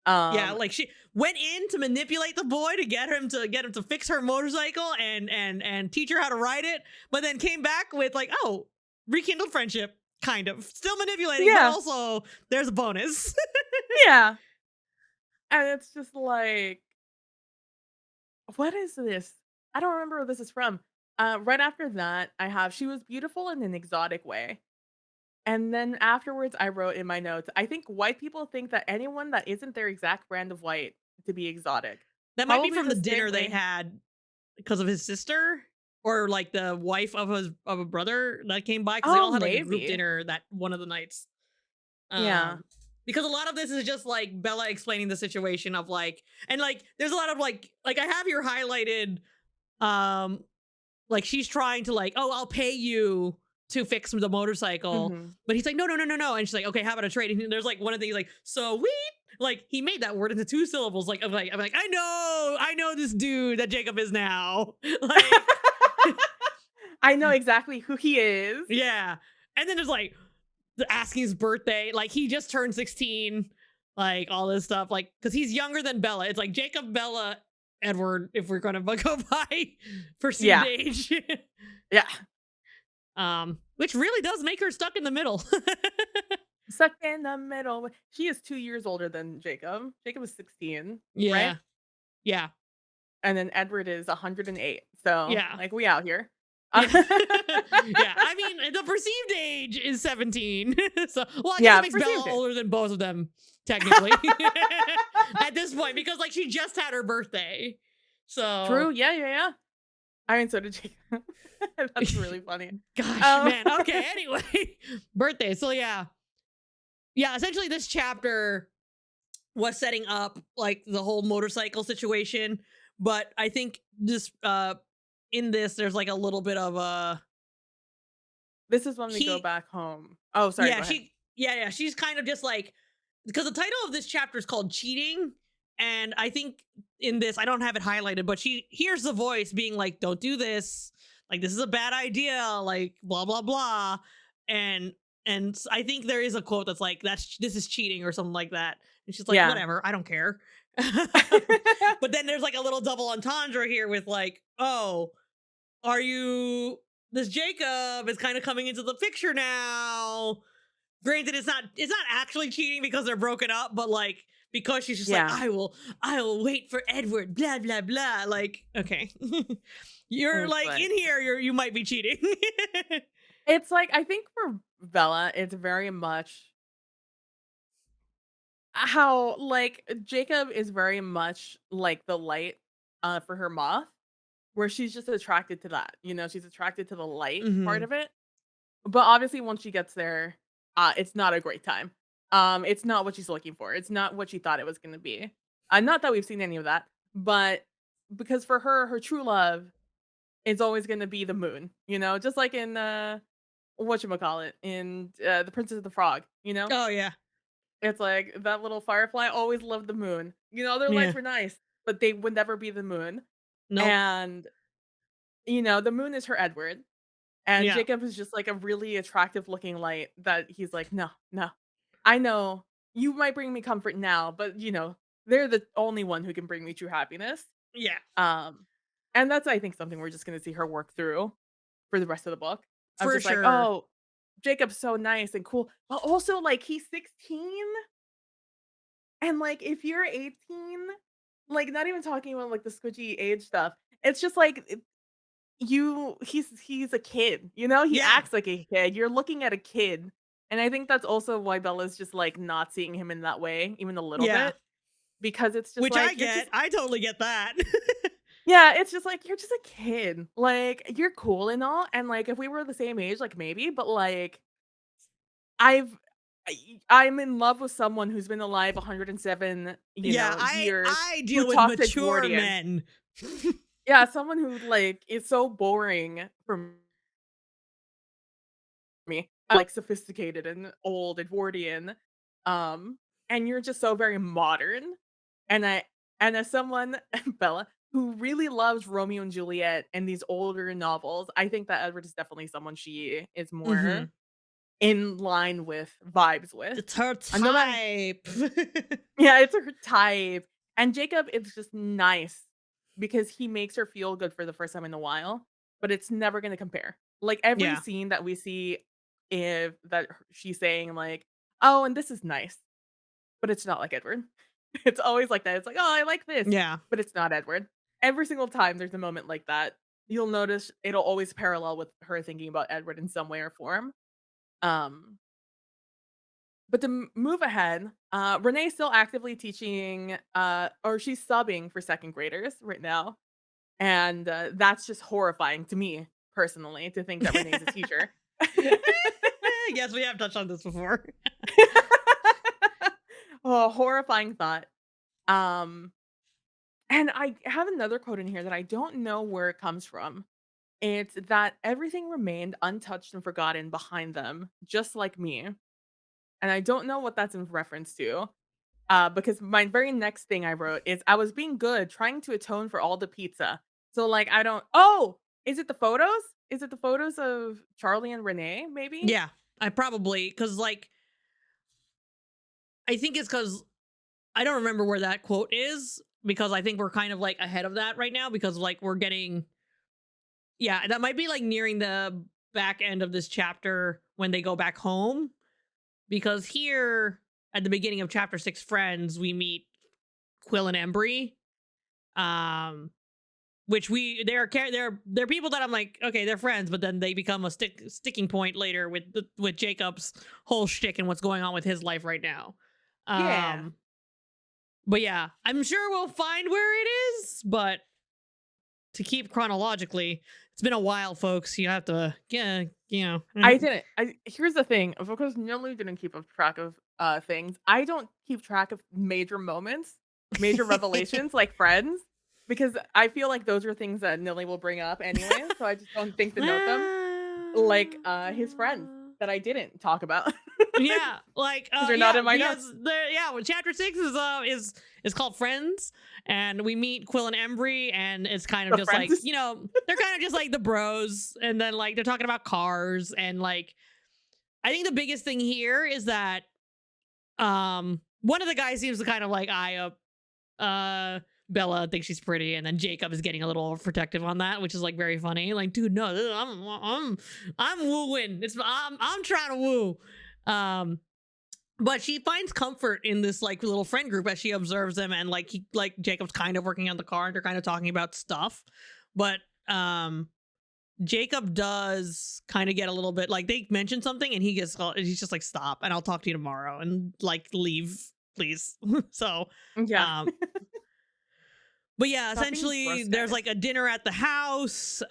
Yeah, Um, like she went in to manipulate the boy to get him to fix her motorcycle and teach her how to ride it, but then came back with like, oh, rekindled friendship, kind of. Still manipulating, but yeah, also there's a bonus. yeah, and it's just like, what is this? I don't remember where this is from. Right after that, I have she was beautiful in an exotic way. And then afterwards, I wrote in my notes, I think white people think that anyone that isn't their exact brand of white to be exotic. That might be Probably from the the same dinner they way. had because of his sister or like the wife of a brother that came by because they Oh, all had like a group maybe. dinner that one of the nights. Yeah. Because a lot of this is just like Bella explaining the situation of like, and like there's a lot of like I have here highlighted, um like she's trying to like, oh, I'll pay you to fix the motorcycle, Mhm. but he's like, no, no, no, no, no, and she's like, okay, how about a trade? And there's like one of the things like, sweet, like he made that word into two syllables. Like I'm like, I know this dude that Jacob is now, like, I know exactly who he is. yeah. And then there's like asking his birthday, like he just turned 16, like all this stuff, like because he's younger than Bella. It's like Jacob, Bella, Edward, if we're gonna go by perceived Yeah. age. Yeah. Which really does make her stuck in the middle. Stuck in the middle. She is 2 years older than Jacob. Jacob is 16, right? Yeah. Yeah. And then Edward is 108. So, Yeah. like, we out here. Yeah. Yeah. I mean, the perceived age is 17. So, well, I guess it Yeah, makes perceived Bella it. older than both of them, technically, at this point, because like she just had her birthday. True. So, Yeah, yeah, yeah. I mean, so did Jacob. That's really funny. gosh, Um, man. Okay. Anyway, birthday. So, yeah. Yeah. Essentially, this chapter was setting up like the whole motorcycle situation, but I think this in this there's like a little bit of a this is when we go he back home. Oh, sorry, yeah go ahead. she yeah yeah she's kind of just like, because the title of this chapter is called cheating, and I think in this I don't have it highlighted, but she hears the voice being like, don't do this, like this is a bad idea, like blah blah blah, and I think there is a quote that's like, this is cheating or something like that, and she's like, Yeah. whatever, I don't care. But then there's like a little double entendre here with like, oh, are you, this Jacob is kind of coming into the picture now. Granted, it's not actually cheating because they're broken up, but like because she's just like, Yeah. I will wait for Edward, blah blah blah. Like, okay. You're It's like like in here, you might be cheating. it's like, I think for Bella, it's very much how, like, Jacob is very much like the light, for her moth, where she's just attracted to that, she's attracted to the light part Hmm. of it. But obviously once she gets there, it's not a great time. It's not what she's looking for. It's not what she thought it was gonna be. Not that we've seen any of that, but because for her, her true love is always gonna be the moon, just like in whatchamacallit, in The Princess of the Frog, you know? Oh yeah, It's like that little firefly always loved the moon. Their lights yeah. were nice, but they would never be the moon. Nope. And the moon is her Edward. And Yeah, Jacob is just like a really attractive looking light that he's like, "No, no. I know you might bring me comfort now, but they're the only one who can bring me true happiness." yeah, Um, and that's, I think, something we're just gonna see her work through for the rest of the book. I'm for just like, sure. "Oh, Jacob's so nice and cool." But also, like, he's 16, and like if you're 18, like not even talking about like the squidgy age stuff. It's just like he's a kid, he Yeah, acts like a kid. You're looking at a kid. And I think that's also why Bella's just like not seeing him in that way, even a little yeah. bit. Because it's just Which I like you're get. just I totally get that. yeah, it's just like you're just a kid. Like you're cool and all. And like if we were the same age, like maybe, but like I've I'm in love with someone who's been alive 107, Yeah, years, I who deal with talks mature Edwardian. men. Yeah, someone who like is so boring for me, like sophisticated and old Edwardian, um, and you're just so very modern. And as someone, Bella, who really loves Romeo and Juliet and these older novels, I think that Edward is definitely someone she is more Mhm. in line with vibes with. It's her And no matter type. yeah, it's her type. And Jacob is just nice because he makes her feel good for the first time in a while, but it's never gonna compare. Like every Yeah. scene that we see if that she's saying like, "Oh, and this is nice," but it's not like Edward. It's always like that. It's like, "Oh, I like this," Yeah. but it's not Edward. Every single time there's a moment like that, you'll notice it'll always parallel with her thinking about Edward in some way or form. Um, but to move ahead, Renee's still actively teaching, or she's subbing for second graders right now, and that's just horrifying to me personally to think that Renee's a teacher. Yes, we have touched on this before. Oh, horrifying thought. Um, and I have another quote in here that I don't know where it comes from. It's that everything remained untouched and forgotten behind them, just like me. And I don't know what that's in reference to. Because my very next thing I wrote is I was being good, trying to atone for all the pizza. So like I don't oh, is it the photos? Is it the photos of Charlie and Renee, maybe? Yeah, I probably because like I think it's because I don't remember where that quote is because I think we're kind of like ahead of that right now because like we're getting yeah that might be like nearing the back end of this chapter when they go back home because here at the beginning of chapter 6 friends we meet Quill and Embry um which they're people that I'm like okay they're friends but then they become a sticking point later with Jacob's whole shtick and what's going on with his life right now Yeah. um but yeah I'm sure we'll find where it is but to keep chronologically it's been a while folks you have to yeah you know I didn't. I Here's the thing, because Nilly didn't keep a track of things. I don't keep track of major moments, major revelations like friends, because I feel like those are things that Nilly will bring up anyway. So I just don't think to note them. Like his friends that I didn't talk about Yeah, like because they're not yeah, in my because notes. yeah, well, chapter 6 is called Friends and we meet Quill and Embry and it's kind of The just like, friends. you know, they're kind of just like the bros and then like they're talking about cars and like I think the biggest thing here is that one of the guys seems to kind of like eye up Bella thinks she's pretty and then Jacob is getting a little protective on that which is like very funny like dude no I'm wooing I'm trying to woo um but she finds comfort in this like little friend group as she observes them and like like Jacob's kind of working on the car and they're kind of talking about stuff but Jacob does kind of get a little bit like they mention something and he's just like stop and I'll talk to you tomorrow and like leave please so Yeah. um but yeah Stop being essentially gross, there's guys. like a dinner at the house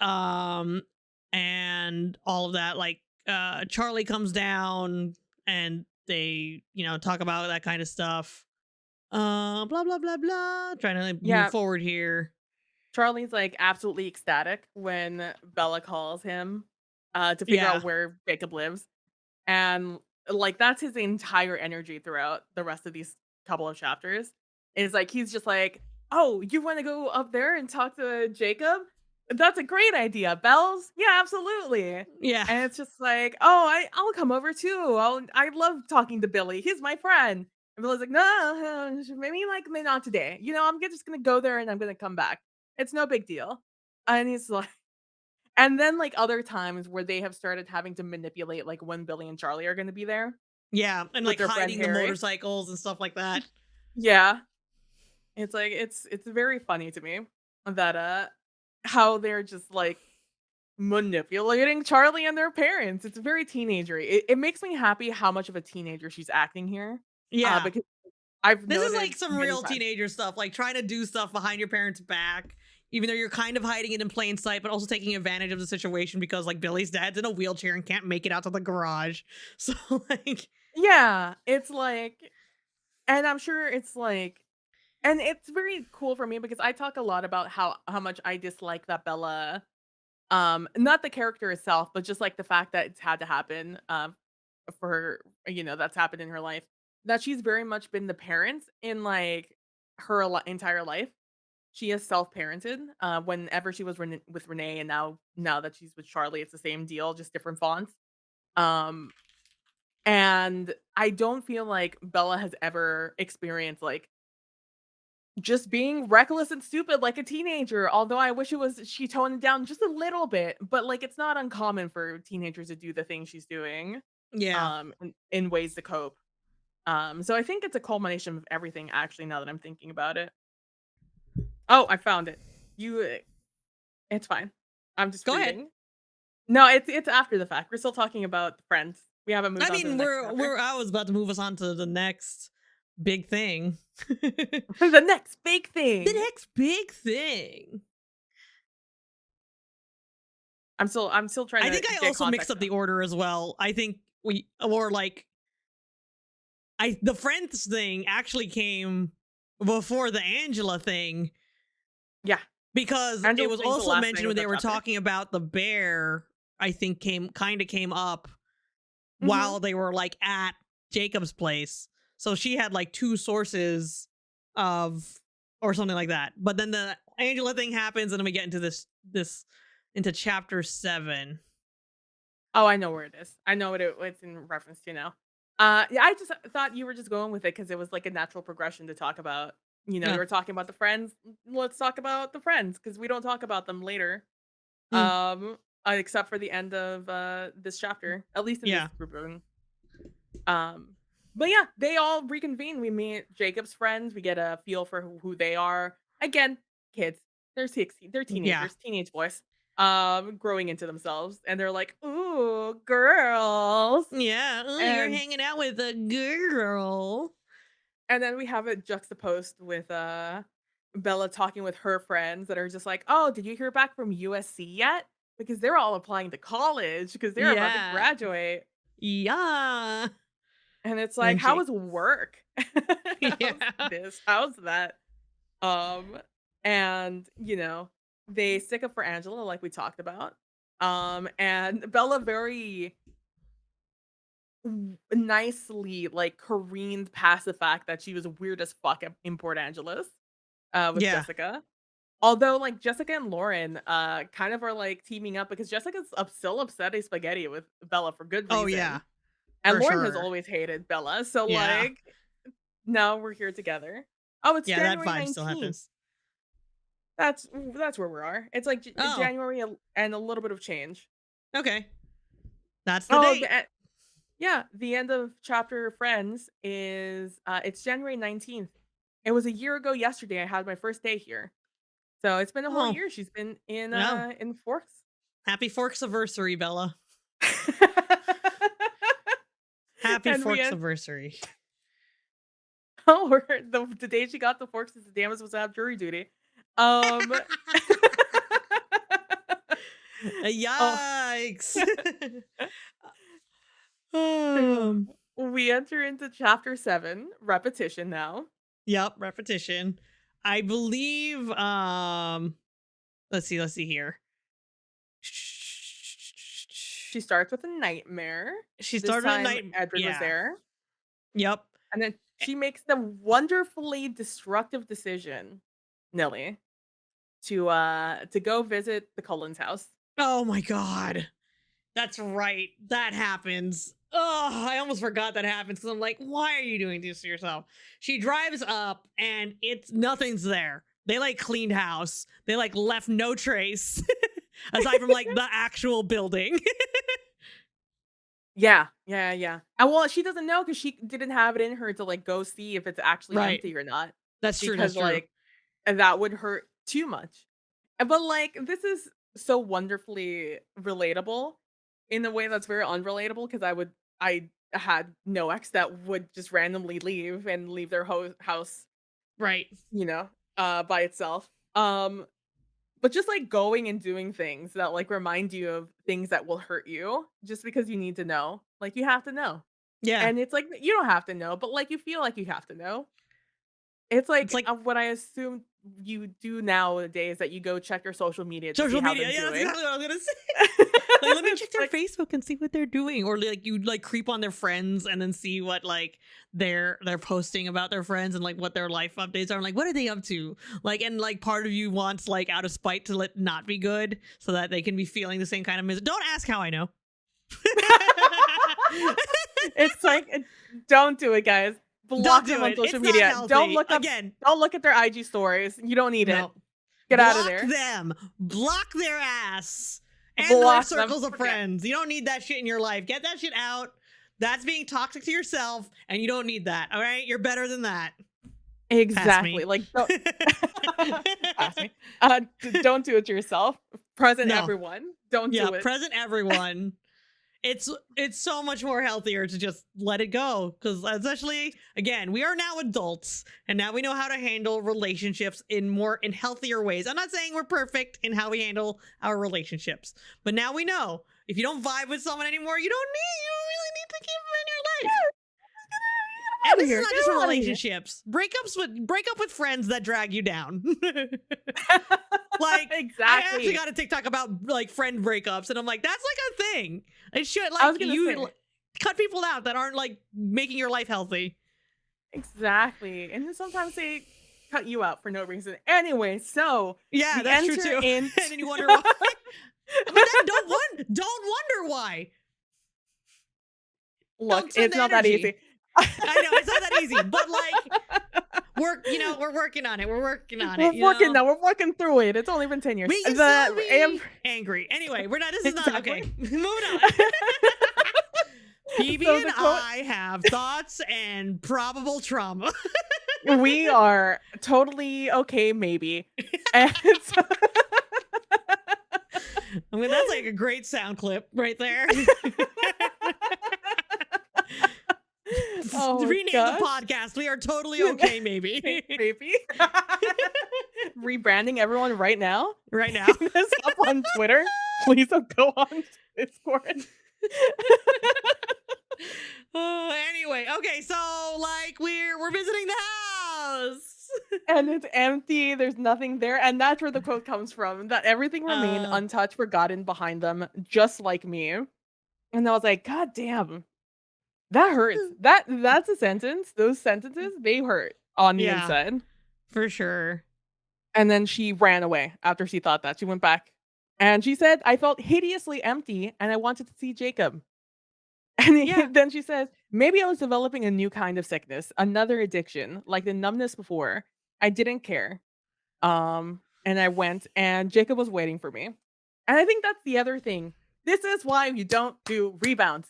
and all of that like Charlie comes down and they you know talk about that kind of stuff blah blah blah blah trying to like, move Yeah. forward here Charlie's like absolutely ecstatic when Bella calls him to figure yeah out where Jacob lives. And, like, that's his entire energy throughout the rest of these couple of chapters. Is like he's just like, "Oh, you wanna go up there and talk to Jacob? That's a great idea, Bells. Yeah, absolutely." yeah And it's just like, "Oh, I'll come over too. I love talking to Billy. He's my friend." And Bella's like, "No, maybe like maybe not today. You know, just gonna go there and I'm gonna come back. It's no big deal." And he's like and then, like, other times where they have started having to manipulate, like, when Billy and Charlie are gonna be there yeah and with like their friend hiding the Harry. motorcycles and stuff like that Yeah. It's like it's very funny to me that, how they're just, like, manipulating Charlie and their parents. It's very teenagery. It makes me happy how much of a teenager she's acting here, yeah because I've this is noted like some many real times. teenager stuff, like trying to do stuff behind your parents' back, even though you're kind of hiding it in plain sight, but also taking advantage of the situation because like Billy's dad's in a wheelchair and can't make it out to the garage. So like, Yeah, it's like and I'm sure it's like and it's very cool for me because I talk a lot about how much I dislike that Bella, not the character itself, but just like the fact that it's had to happen, for her, that's happened in her life. That she's very much been the parent in like her entire life. She is self-parented. Whenever she was with Renee, and now that she's with Charlie, it's the same deal, just different fonts. Um, And I don't feel like Bella has ever experienced, like, just being reckless and stupid like a teenager, although I wish it was she toned it down just a little bit, but, like, it's not uncommon for teenagers to do the things she's doing, Yeah. in ways to cope. So I think it's a culmination of everything, actually, now that I'm thinking about it. Oh, I found it. It's fine. I'm just Go ahead. reading. No, it's after the fact. We're still talking about Friends. We haven't moved I on to the mean, next chapter. I was about to move us on to the next big thing. The The next big thing. next big thing. I'm still trying I to think I get also mixed context up now. the order as well. I think the Friends thing actually came before the Angela thing Yeah. because it Angela was thing's the also last mentioned thing when of they that were chapter. talking about the bear. I think came up Mhm. while they were like at Jacob's place. So she had like two sources of or something like that. But then the Angela thing happens and then we get into this into chapter 7. Oh, I know where it is. I know what it's in reference to now. Yeah, I just thought you were just going with it because it was like a natural progression to talk about. You Yeah. were talking about the Friends. Let's talk about the Friends because we don't talk about them later. Mm, Except for the end of this chapter, at least in this yeah. group. Um, but yeah, they all reconvene. We meet Jacob's friends. We get a feel for who they are. Again, kids. They're 16. They're Yeah. teenagers, teenage boys, growing into themselves, and they're like, "Ooh, girls." Yeah. Oh, you're And hanging out with a girl. and then we have it juxtaposed with Bella talking with her friends that are just like, "Oh, did you hear back from USC yet? Because they're all applying to college because they're about to Yeah. graduate." Yeah. And it's And like, then "How Jake. was work? How's Yeah. this? How's that?" Um, and, they stick up for Angela like we talked about. And Bella very nicely, like, careened past the fact that she was weird as fuck at Import Angeles, with Yeah. Jessica. Although, like, Jessica and Lauren, kind of are, like, teaming up because Jessica's still upset at spaghetti with Bella for good Oh reason. yeah. And For Lauren has sure. always hated Bella, so, Yeah. like, now we're here together. Oh, it's Yeah, that January vibe still 19th. happens. That's where we are. It's like Oh, January and a little bit of change. okay. That's the Oh, date. yeah, the end of chapter Friends is it's January 19th. It was a year ago yesterday I had my first day here. So it's been a whole Oh, year she's been no. in Forks. Happy Forks anniversary, Bella. Happy And we Forks end anniversary. oh, the day she got the Forks is the day I was supposed to have jury duty. Um oh Yikes. um, we enter into chapter 7, repetition now. yep, repetition. I believe let's see here. She starts with a nightmare. She This started a time night. Edward was Yeah. there, Yep. and then she makes the wonderfully destructive decision, Knilly, to go visit the Cullens' house. Oh my god. That's right. That happens. Oh, I almost forgot that happens because I'm like, why are you doing this to yourself? She drives up and it's nothing's there. They like cleaned house. They like left no trace aside from like the actual building. Yeah, yeah, yeah. And well, she doesn't know because she didn't have it in her to like go see if it's actually Right. empty or not, That's true. That's because true. like that would hurt too much. But like this is so wonderfully relatable in a way that's very unrelatable because I had no ex that would just randomly leave and leave their house, Right. by itself. But just like going and doing things that like remind you of things that will hurt you just because you need to know. Like you have to know. Yeah. And it's like you don't have to know, but like you feel like you have to know. It's It's like like what I assume you do nowadays that you go check your social media to see social how media. they're Yeah, that's doing. exactly what I was gonna say. Like, let me check It's their like Facebook and see what they're doing, or like you like creep on their friends and then see what like they're posting about their friends and like what their life updates are. I'm like, what are they up to? Like, and like part of you wants like out of spite to let not be good so that they can be feeling the same kind of misery. Don't ask how I know. It's like, don't do it, guys. Don't Block do them on it. social It's not media. Don't healthy. look up. Again, Don't look at their IG stories. You don't need it. no. Get out of Block there. them. Block their ass. And their Block them. circles of friends. You don't need that shit in your life. Get that shit out. That's being toxic to yourself, and you don't need that. All right? You're better than that. Exactly. Like, don't, pass me. Don't do it to yourself. Present No. everyone. Don't Yeah, do it. present everyone. It's so much more healthier to just let it go, because essentially, again, we are now adults, and now we know how to handle relationships in healthier ways. I'm not saying we're perfect in how we handle our relationships, but now we know if you don't vibe with someone anymore, you don't really need to keep them in your life. And this is not just for relationships. Break up with friends that drag you down. Like, exactly. I actually got a TikTok about like friend breakups, and I'm like, that's like a thing. It should, like, you cut people out that aren't like making your life healthy. Exactly. And then sometimes they cut you out for no reason. Anyway, so yeah, that's true too. And then you wonder why. But then don't wonder why. Look, it's not that easy. I know it's not that easy, but like we're working on it. We're working on it. We're working through it. It's only been 10 years. We can still be angry. Anyway, we're not. This is not okay. Moving on. PB so and I have thoughts and probable trauma. We are totally okay, maybe. And so I mean, that's like a great sound clip right there. Rename the podcast. We are totally okay, maybe. Maybe. Rebranding everyone right now. Right now. This up on Twitter. Please don't go on Discord. Anyway, okay, so like we're visiting the house. And it's empty. There's nothing there. And that's where the quote comes from. That everything remained untouched, forgotten behind them, just like me. And I was like, God damn. That hurts. That's a sentence. Those sentences, they hurt on the inside. For sure. And then she ran away after she thought that. She went back. And she said, I felt hideously empty and I wanted to see Jacob. And then she says, maybe I was developing a new kind of sickness, another addiction, like the numbness before. I didn't care. And I went and Jacob was waiting for me. And I think that's the other thing. This is why you don't do rebounds.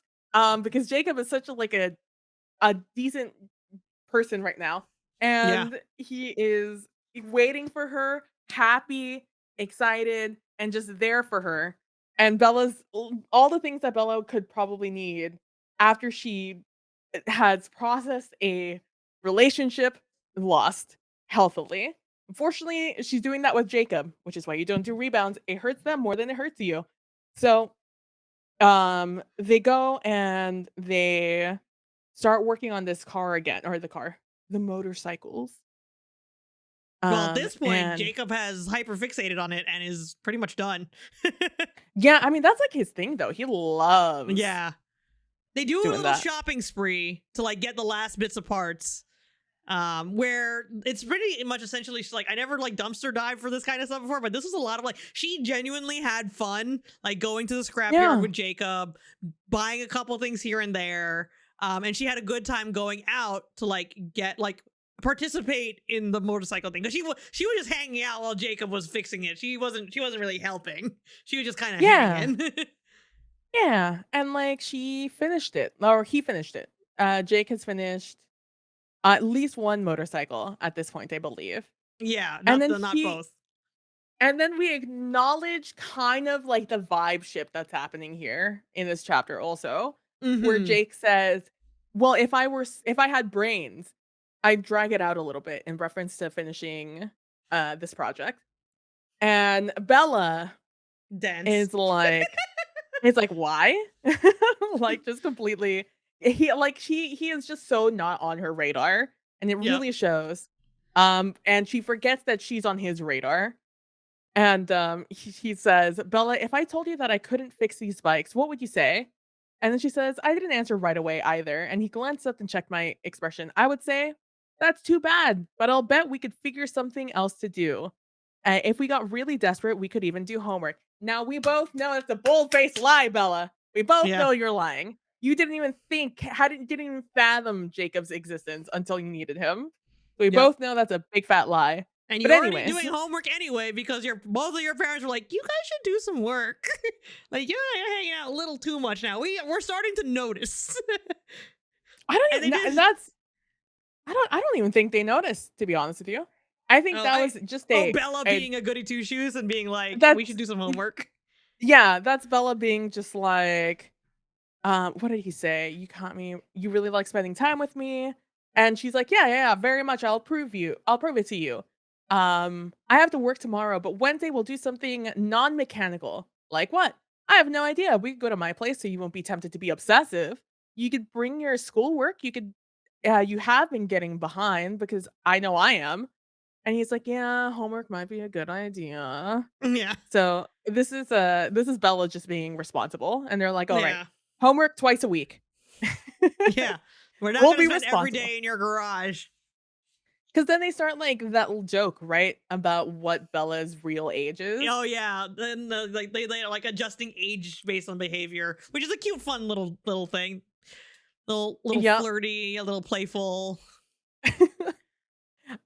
Because Jacob is such a decent person right now. And he is waiting for her, happy, excited, and just there for her. And Bella's all the things that Bella could probably need after she has processed a relationship lost healthily. Unfortunately, she's doing that with Jacob, which is why you don't do rebounds. It hurts them more than it hurts you. So they go and they start working on this car again, or the motorcycles. Well, at this point, Jacob has hyperfixated on it and is pretty much done. Yeah, I mean, that's like his thing, though. He loves. Yeah. They do a little shopping spree to like get the last bits of parts. Where it's pretty much essentially she's like, I never like dumpster dive for this kind of stuff before, but this was a lot of like, she genuinely had fun, like going to the scrapyard with Jacob, buying a couple things here and there. And she had a good time going out to like get like participate in the motorcycle thing, because she was just hanging out while Jacob was fixing it. She wasn't really helping. She was just kind of hanging. Yeah, and like she finished it, or he finished it. Jake has finished at least one motorcycle at this point, I believe. Yeah, not both. And then we acknowledge kind of like the vibe shift that's happening here in this chapter also, where Jake says, well, if I had brains, I'd drag it out a little bit in reference to finishing this project. And Bella is like, it's like, why? Like just completely, he is just so not on her radar, and it really shows. And she forgets that she's on his radar. And he says, Bella, if I told you that I couldn't fix these bikes, what would you say? And then she says, I didn't answer right away either. And he glanced up and checked my expression. I would say, that's too bad, but I'll bet we could figure something else to do. If we got really desperate, we could even do homework. Now, we both know it's a bold-faced lie, Bella. We both know you're lying. You didn't even think didn't even fathom Jacob's existence until you needed him. We Yep. both know that's a big fat lie. And But you're already anyways, doing homework anyway because your both of your parents were like, "You guys should do some work." Like, you're hanging out a little too much now. We're starting to notice. I don't And they even and did. that's I don't even think they noticed, to be honest with you. I think Oh, that I was just oh, Bella a being a goody two shoes and being like, "We should that's do some homework." yeah, that's Bella being just like, what did he say? "You caught me. You really like spending time with me." And she's like, "Yeah, yeah, yeah, very much. I'll prove it to you. I have to work tomorrow, but Wednesday we'll do something non-mechanical." Like what? I have no idea. We could go to my place so you won't be tempted to be obsessive. You could bring your schoolwork. You have been getting behind because I know I am. And he's like, "Yeah, homework might be a good idea." Yeah. So, this is Bella just being responsible, and they're like, "All right, Yeah. homework twice a week. Yeah. We're not We'll gonna be spend every responsible." day in your garage. Because then they start, like, that little joke, right, about what Bella's real age is. Oh yeah. Then like they are like adjusting age based on behavior, which is a cute, fun little thing. Little Yep. flirty, a little playful.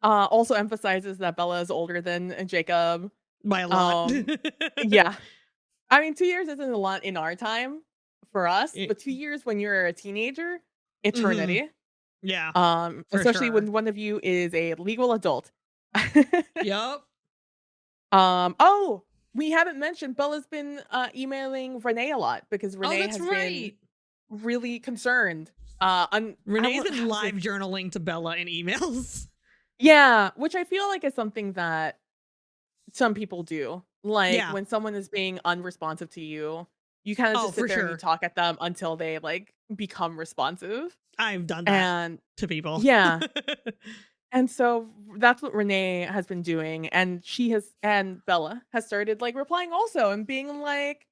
Also emphasizes that Bella is older than Jacob. By a lot. Um, yeah. I mean, 2 years isn't a lot in our time for us, but 2 years when you're a teenager, Mm-hmm. eternity. Yeah, for Especially sure. when one of you is a legal adult. Yup. Oh, we haven't mentioned Bella's been, emailing Renee a lot because Oh, Renee that's has been right. really concerned. Renee's been How was live it? journaling to Bella in emails. Yeah, which I feel like is something that some people do. Like, Yeah. when someone is being unresponsive to you, you kinda Oh, just sit for there and you sure. talk at them until they, like, become responsive. I've done that And to people. yeah. And so that's what Renee has been doing, and Bella has started, like, replying also and being like,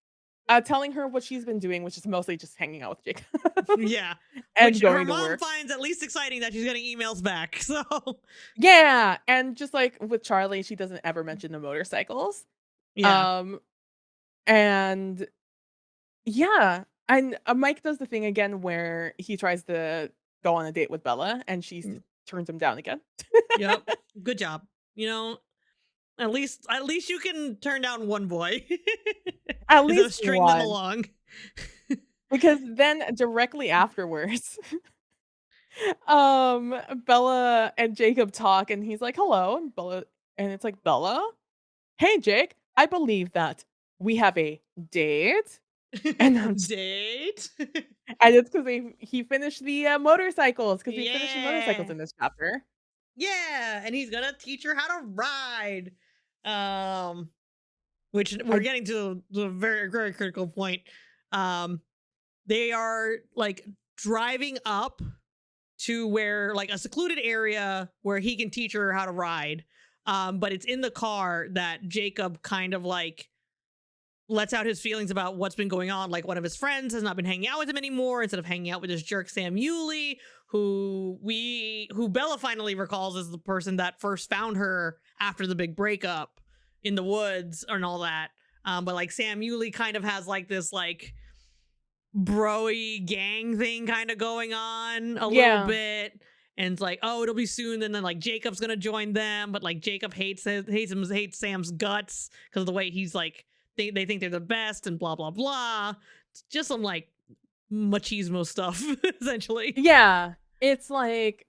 telling her what she's been doing, which is mostly just hanging out with Jacob Yeah. and Which her going to mom work. finds at least exciting that she's getting emails back. So, Yeah, and just like with Charlie, she doesn't ever mention the motorcycles. yeah. Um, and yeah, and, Mike does the thing again where he tries to go on a date with Bella, and turns him down again. Yep. Good job. You know, at least you can turn down one boy At instead of least string them one, along. because then directly afterwards Bella and Jacob talk and he's like, "Hello," and it's like, "Bella? Hey, Jake, I believe that we have a date." And I'm just Date. and it's because he finished the, motorcycles because he's finishing motorcycles Yeah. in this chapter. Yeah, and he's gonna teach her how to ride. Um, which we're I getting to the very, very critical point. Um, they are like driving up to where like a secluded area where he can teach her how to ride. But it's in the car that Jacob kind of like lets out his feelings about what's been going on. Like one of his friends has not been hanging out with him anymore instead of hanging out with this jerk Sam Yulee, who Bella finally recalls as the person that first found her after the big breakup in the woods and all that. But like Sam Yulee kind of has like this like broy gang thing kind of going on a little yeah. bit. And it's like, oh, it'll be soon. And then like Jacob's gonna join them, but like Jacob hates Sam's guts because of the way he's like they think they're the best and blah blah blah. It's just some like machismo stuff, essentially. Yeah. It's like,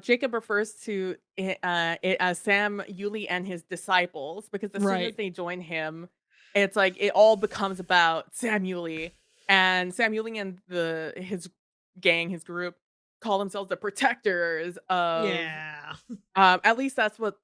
Jacob refers to it as Sam Yulee and his disciples because as soon as Right. they join him, it's like it all becomes about Sam Yulee. And Sam Yulee and his gang, his group, call themselves the protectors of Yeah. at least that's what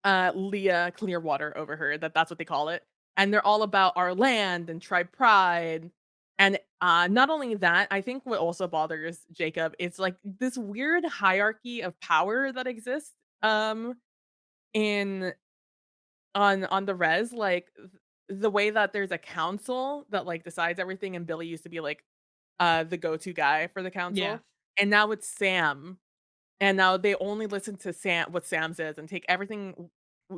Leah Clearwater overheard, that's what they call it. And they're all about our land and tribe pride. And not only that, I think what also bothers Jacob is like this weird hierarchy of power that exists in on the res. Like the way that there's a council that like decides everything, and Billy used to be like the go-to guy for the Yeah. council. And now it's Sam, and now they only listen to what Sam says and take everything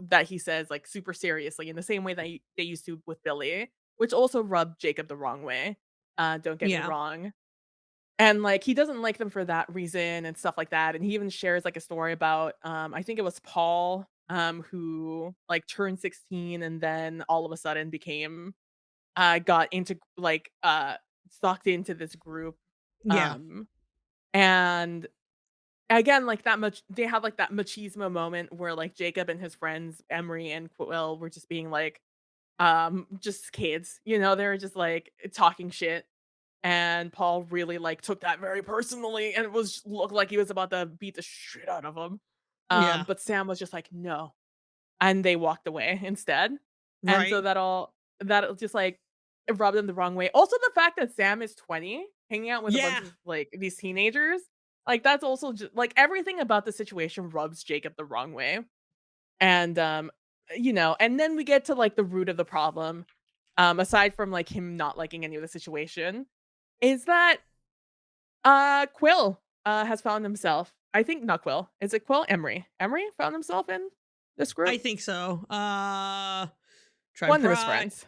that he says, like, super seriously in the same way that they used to with Billy, which also rubbed Jacob the wrong way. don't get me Yeah. wrong. And, like, he doesn't like them for that reason and stuff like that, and he even shares, like, a story about, I think it was Paul, who, like, turned 16 and then all of a sudden became, got into, like, sucked into this group, Yeah. um, and again, like, that much they have, like, that machismo moment where, like, Jacob and his friends, Emery and Quill, were just being like, just kids, you know, they were just, like, talking shit. And Paul really, like, took that very personally and it was looked like he was about to beat the shit out of him. Yeah. But Sam was just like, "No." And they walked away instead. And so Right. that'll just, like, it rubbed them the wrong way. Also, the fact that Sam is 20, hanging out with a bunch Yeah. of, like, these teenagers, like, that's also just like, everything about the situation rubs Jacob the wrong way. And, and then we get to, like, the root of the problem, aside from, like, him not liking any of the situation, is that Quill, has found himself, I think not Quill. Is it Quill? Emery. Emery found himself in this I group? think so. Try One of his pry. friends.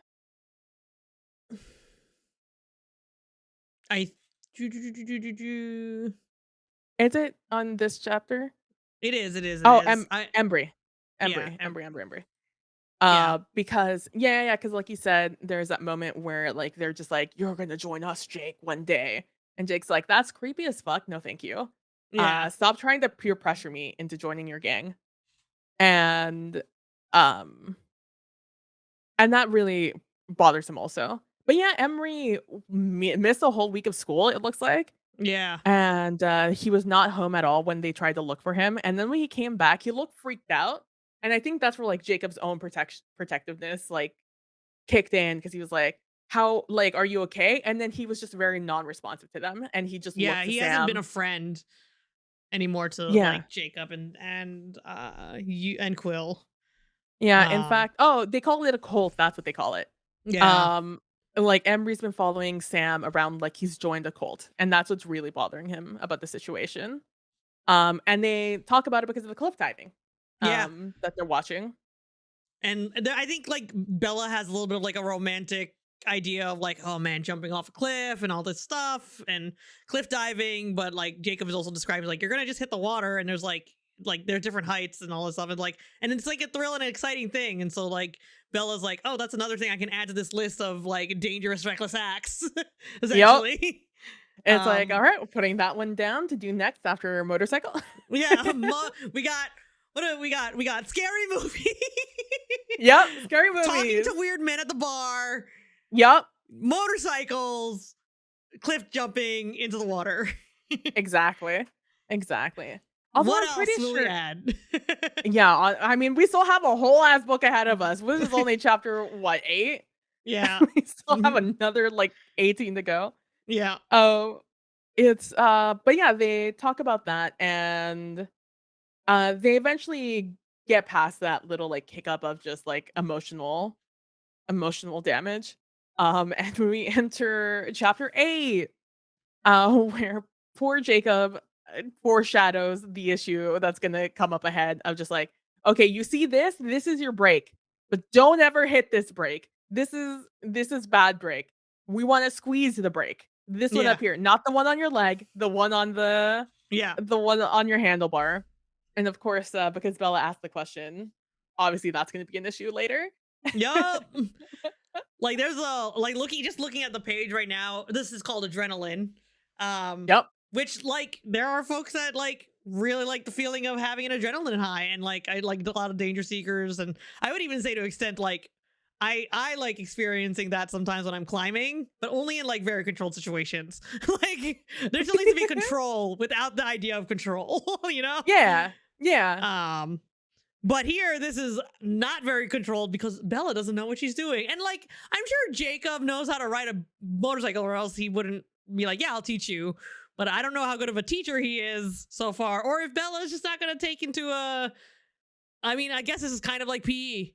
I do, do, do, do, do, do, do. Is it on this chapter? It is, it is, it Oh, is. I Embry. yeah, Embry. yeah. Because yeah, because like you said, there's that moment where, like, they're just like, "You're gonna join us, Jake, one day." And Jake's like, "That's creepy as fuck. No, thank you. Yeah. Stop trying to peer pressure me into joining your gang." And, um And that really bothers him also. But yeah, Emery missed a whole week of school, it looks like, Yeah. and, he was not home at all when they tried to look for him, and then when he came back, he looked freaked out, and I think that's where, like, Jacob's own protectiveness, like, kicked in because he was like, "How like, are you okay?" And then he was just very non-responsive to them, and he just Yeah, looked to he hasn't been a Sam. friend anymore to Yeah. like Jacob you and Quill. Yeah, in Um fact they call it a cult, that's what they call it. yeah. Um, like, Emery's been following Sam around like he's joined a cult, and that's what's really bothering him about the situation. And they talk about it because of the cliff diving, Yeah. that they're watching. And I think like Bella has a little bit of like a romantic idea of like, oh man, jumping off a cliff and all this stuff and cliff diving, but like Jacob is also describing like you're gonna just hit the water and there's like there's different heights and all this stuff and it's like a thrill and an exciting thing. And so like Bella's like, oh, that's another thing I can add to this list of like dangerous, reckless acts, Yep. essentially. It's like, um "Alright, we're putting that one down to do next after motorcycle." yeah, we got what do we got? We got scary movie. Yep, scary Talking movies. to weird men at the bar, Yep, motorcycles, cliff jumping into the water. exactly, exactly. Although What I'm else pretty will we sure add? yeah, I mean, we still have a whole ass book ahead of us. This is only chapter, what, 8? Yeah. We still have Mhm. another, like, 18 to go. Yeah. Oh, but yeah, they talk about that and, they eventually get past that little, like, hiccup of just, like, emotional damage. And we enter chapter 8, where poor Jacob, foreshadows the issue that's gonna come up ahead of just like, "Okay, you see this? This is your break, but don't ever hit this break. This is bad break. We wanna squeeze the break. This one Yeah. up here, not the one on your leg, Yeah. the one on your handlebar." And of course, because Bella asked the question, obviously that's gonna be an issue later. Yup. Like there's a like looking at the page right now. This is called adrenaline. Um Yep. which like there are folks that like really like the feeling of having an adrenaline high and like I like a lot of danger seekers and I would even say to extent like I like experiencing that sometimes when I'm climbing, but only in like very controlled situations. Like there still needs to be control without the idea of control, you know? Yeah. Yeah. Um but here, this is not very controlled because Bella doesn't know what she's doing. And like, I'm sure Jacob knows how to ride a motorcycle or else he wouldn't be like, yeah, I'll teach you. But I don't know how good of a teacher he is so far. Or if Bella is just not going to take into I mean, I guess this is kind of like PE.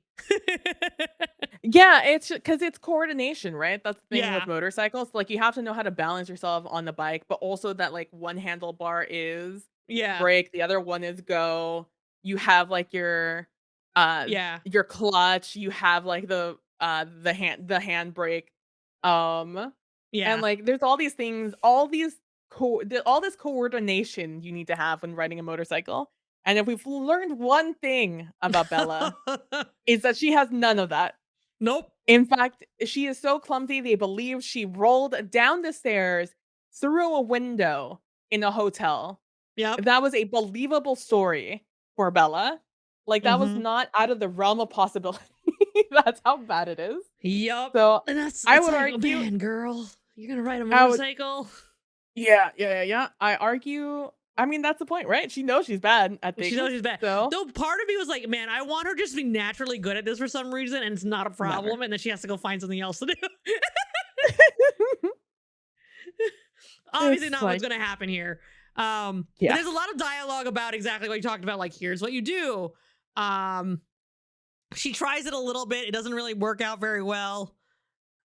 Yeah, it's because it's coordination, right? That's the thing with Yeah. motorcycles. Like, you have to know how to balance yourself on the bike, but also that, like, one handlebar is Yeah. brake, the other one is go. You have, like, uh, Yeah. your clutch, you have, like, the handbrake. Um, And Yeah. like there's all these things, all this coordination you need to have when riding a motorcycle. And if we've learned one thing about Bella, is that she has none of that. Nope. In fact, she is so clumsy, they believe she rolled down the stairs through a window in a hotel. Yep. That was a believable story for Bella. Like, that was Mm-hmm. not out of the realm of possibility. That's how bad it is. Yep. So, And that's I it's would like, oh argue man, girl, you're gonna ride a I would motorcycle. yeah. I argue I mean, that's the point, right? She knows she's bad at She things, knows she's bad. so Though part of me was like, man, I want her just to be naturally good at this for some reason, and it's not a never. problem, and then she has to go find something else to do. Obviously It's not what's like gonna happen here. But yeah. there's a lot of dialogue about exactly what you talked about, like, here's what you do. Um, she tries it a little bit, it doesn't really work out very well.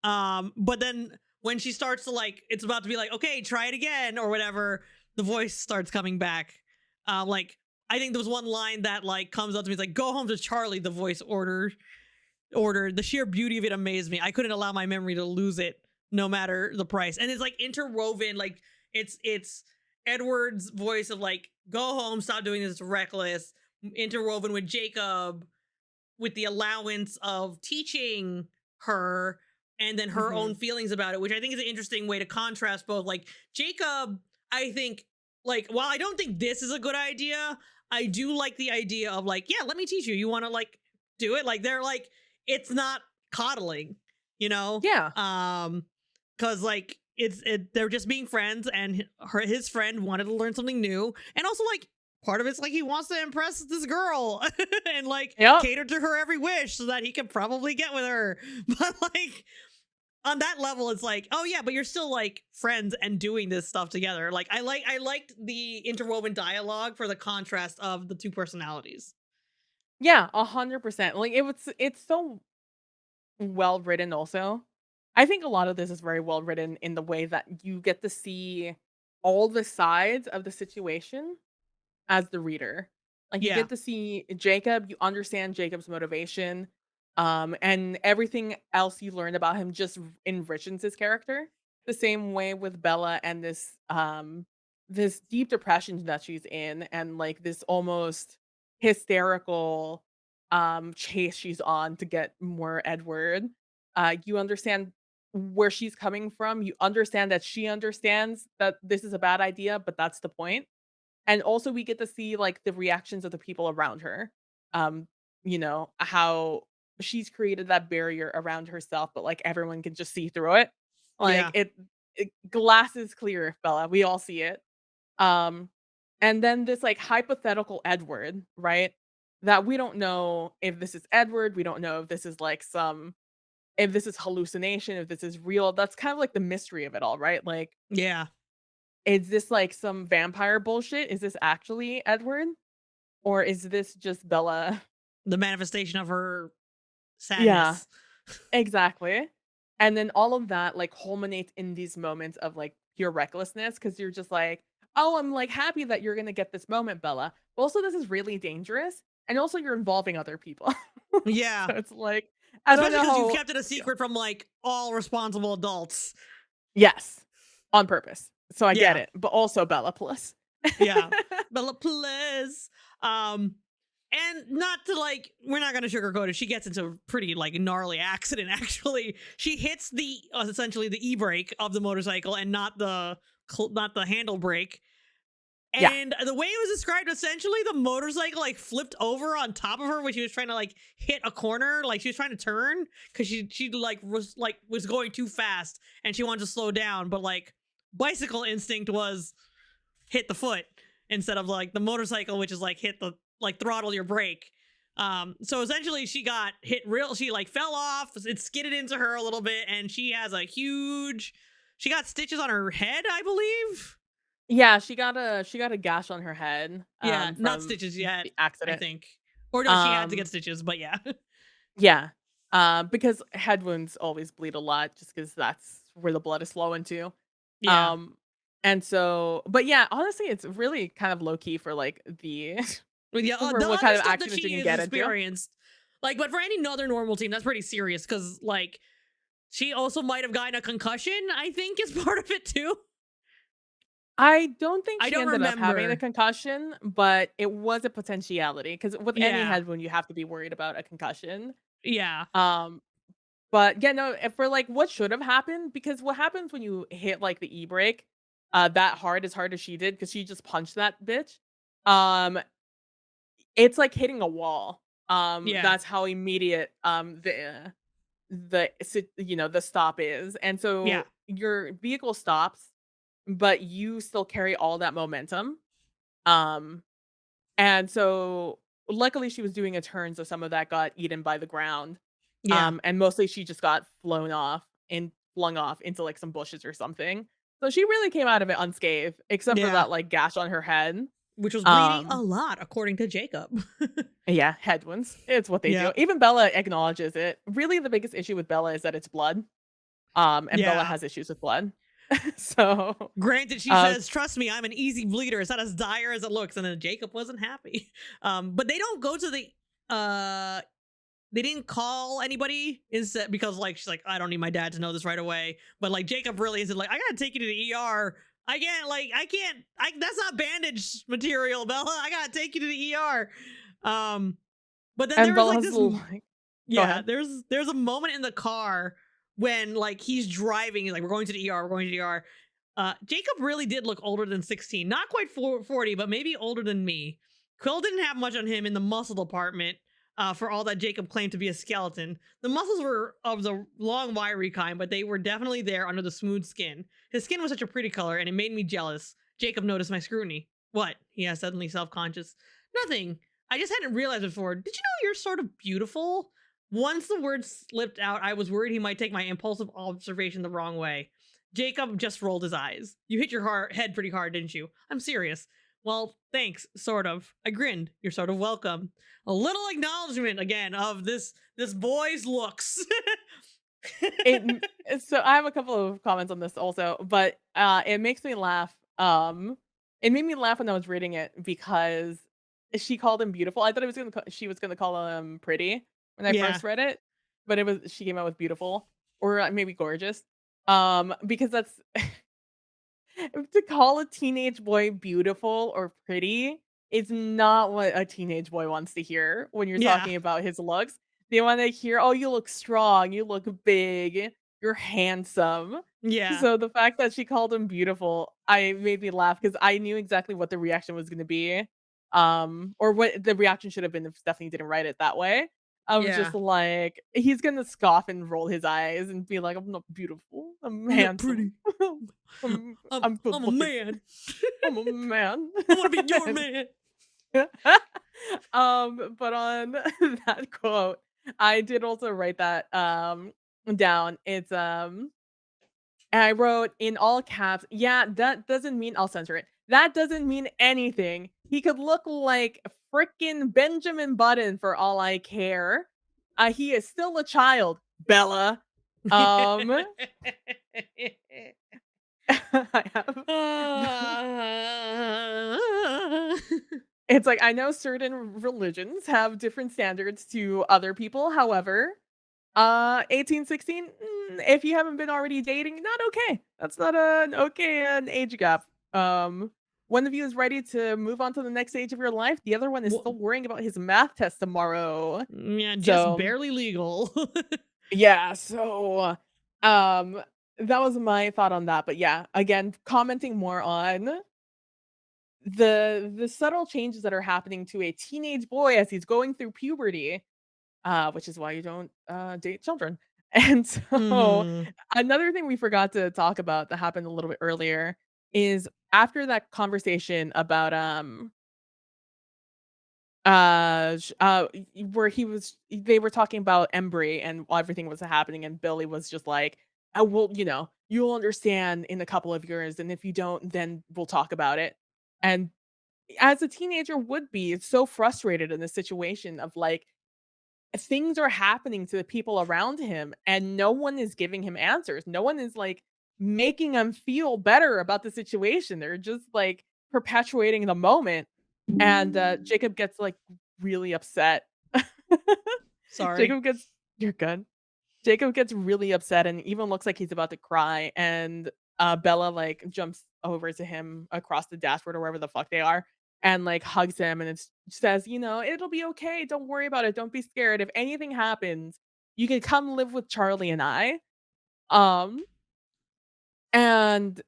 But then when she starts to, like, it's about to be like, okay, try it again or whatever, the voice starts coming back. Like, I think there was one line that like comes up to me, it's like, go home to Charlie, the voice ordered. The sheer beauty of it amazed me. I couldn't allow my memory to lose it, no matter the price. And it's like interwoven, like it's Edward's voice of like, go home, stop doing this, it's reckless, interwoven with Jacob, with the allowance of teaching her, and then her own Mhm. feelings about it, which I think is an interesting way to contrast both. Like, Jacob, I think, like, while I don't think this is a good idea, I do like the idea of like, yeah, let me teach you. You want to like do it? Like, they're like, it's not coddling, you know? Yeah. Because like they're just being friends, and his friend wanted to learn something new, and also like part of it's like he wants to impress this girl and like Yep. cater to her every wish so that he can probably get with her. But like on that level, it's like, oh yeah, but you're still like friends and doing this stuff together. Like I liked the interwoven dialogue for the contrast of the two personalities. Yeah, 100%. Like, it's so well written also. I think a lot of this is very well written in the way that you get to see all the sides of the situation as the reader. Like, you Yeah. get to see Jacob, you understand Jacob's motivation, and everything else you learn about him just enriches his character. The same way with Bella and this deep depression that she's in, and like this almost hysterical chase she's on to get more Edward. You understand where she's coming from. You understand that she understands that this is a bad idea, but that's the point. And also we get to see, like, the reactions of the people around her. Um, how she's created that barrier around herself, but, like, everyone can just see through it. Like, Yeah. it glass is clear, Bella, we all see it. Um, and then this, like, hypothetical Edward, right? That we don't know if this is Edward, we don't know if this is, like, if this is hallucination, if this is real. That's kind of like the mystery of it all, right? Like, Yeah. is this like some vampire bullshit? Is this actually Edward? Or is this just Bella? The manifestation of her Yeah, sadness. exactly. And then all of that like culminates in these moments of like pure recklessness because you're just like, oh, I'm like happy that you're gonna get this moment, Bella. But also, this is really dangerous. And also, you're involving other people. Yeah. So it's like, I don't Especially know because you've how. kept it a Yeah. secret from like all responsible adults. Yes, on purpose. So I get Yeah. it. But also, Bella plus. Yeah. Bella, please. Um, and not to like, we're not gonna sugarcoat it. She gets into a pretty like gnarly accident. Actually, she hits the essentially the e-brake of the motorcycle and not the handle brake. Yeah. And the way it was described, essentially, the motorcycle like flipped over on top of her when she was trying to like hit a corner, like she was trying to turn because she was going too fast and she wanted to slow down, but like bicycle instinct was hit the foot instead of like the motorcycle, which is like hit the like throttle your brake. So essentially she got hit she like fell off, it skidded into her a little bit, and she got stitches on her head, I believe. Yeah, she got a gash on her head, Yeah, not from stitches yet, the I accident. think. Or no, she had to get Um, stitches, but yeah. yeah, because head wounds always bleed a lot just because that's where the blood is flowing to. Yeah. Um, and so but yeah, honestly, it's really kind of low key for, like, the But yeah, for the what other kind of stuff that accident you she can has get into. experienced, like, but for any other normal team, that's pretty serious because, like, She also might have gotten a concussion, I think, is part of it too. I don't think I she don't ended up having a remember. concussion, but it was a potentiality because with any Yeah. head wound, you have to be worried about a concussion. Yeah. Um, but yeah, no, if for like what should have happened, because what happens when you hit like the e-brake that hard as she did, because she just punched that bitch. Um, it's like hitting a wall. Yeah. That's how immediate the stop is. And Yeah. so your vehicle stops, but you still carry all that momentum. Um, and so luckily she was doing a turn, so some of that got eaten by the ground. Yeah. And mostly she just got flown off and flung off into like some bushes or something. So she really came out of it unscathed, except for Yeah. that like gash on her head. Which was bleeding a Um, lot, according to Jacob. yeah, head wounds. It's what they Yeah. do. Even Bella acknowledges it. Really, the biggest issue with Bella is that it's blood. And Bella Yeah. has issues with blood. So, Granted, she uh, says, "Trust me, I'm an easy bleeder. It's not as dire as it looks." And then Jacob wasn't happy. But they don't go to the they didn't call anybody is because like she's like, I don't need my dad to know this right away. But like Jacob really is like, I gotta take you to the ER. I can't, that's not bandage material, Bella. I gotta take you to the ER. Um, but then and there was like Bella's this like, go yeah, ahead. there's a moment in the car when like he's driving, he's like, we're going to the ER, we're going to the ER. Jacob really did look older than 16, not quite 40, but maybe older than me. Quill didn't have much on him in the muscle department. For all that Jacob claimed to be a skeleton, the muscles were of the long, wiry kind, but they were definitely there under the smooth skin. His skin was such a pretty color, and it made me jealous. Jacob noticed my scrutiny. What? He asked, suddenly self-conscious. Nothing. I just hadn't realized before. Did you know you're sort of beautiful? Once the words slipped out, I was worried he might take my impulsive observation the wrong way. Jacob just rolled his eyes. You hit your head pretty hard, didn't you? I'm serious. Well, thanks, sort of. I grinned. You're sort of welcome. A little acknowledgement again of this boy's looks. So I have a couple of comments on this also, but it makes me laugh. It made me laugh when I was reading it because she called him beautiful. I thought she was gonna call him pretty when I Yeah. first read it, but she came out with beautiful or maybe gorgeous. Because that's to call a teenage boy beautiful or pretty is not what a teenage boy wants to hear when you're Yeah. talking about his looks. They want to hear, "Oh, you look strong, you look big, you're handsome." Yeah. So the fact that she called him beautiful, I made me laugh because I knew exactly what the reaction was going to be, or what the reaction should have been if Stephanie didn't write it that way. I was just Yeah. like, he's gonna scoff and roll his eyes and be like, "I'm not beautiful. I'm I'm not handsome. pretty. I'm good I'm a looking. man. I'm a man." I want to be your man. But on that quote, I did also write that down. And I wrote in all caps, "Yeah, that doesn't mean," I'll censor it. "That doesn't mean anything. He could look like frickin' Benjamin Button for all I care. He is still a child, Bella." Um, I have Ah. It's like, I know certain religions have different standards to other people, however, 18, 16, if you haven't been already dating, not okay. That's not an age gap. One of you is ready to move on to the next stage of your life, the other one is Well, still worrying about his math test tomorrow. yeah, just So, barely legal. yeah, so, um, that was my thought on that, but yeah, again, commenting more on the subtle changes that are happening to a teenage boy as he's going through puberty, which is why you don't date children. And so Hmm. another thing we forgot to talk about that happened a little bit earlier is after that conversation about where they were talking about Embry and everything was happening and Billy was just like, "I will, you'll understand in a couple of years, and if you don't, then we'll talk about it." And as a teenager would be, it's so frustrated in the situation of like things are happening to the people around him and no one is giving him answers. No one is like making him feel better about the situation. They're just like perpetuating the moment. And Jacob gets like really upset. Sorry. Jacob gets You're good. Jacob gets really upset and even looks like he's about to cry, and Bella like jumps over to him across the dashboard or wherever the fuck they are, and like hugs him and says, you know, it'll be okay. Don't worry about it. Don't be scared. If anything happens, you can come live with Charlie and I. Um, and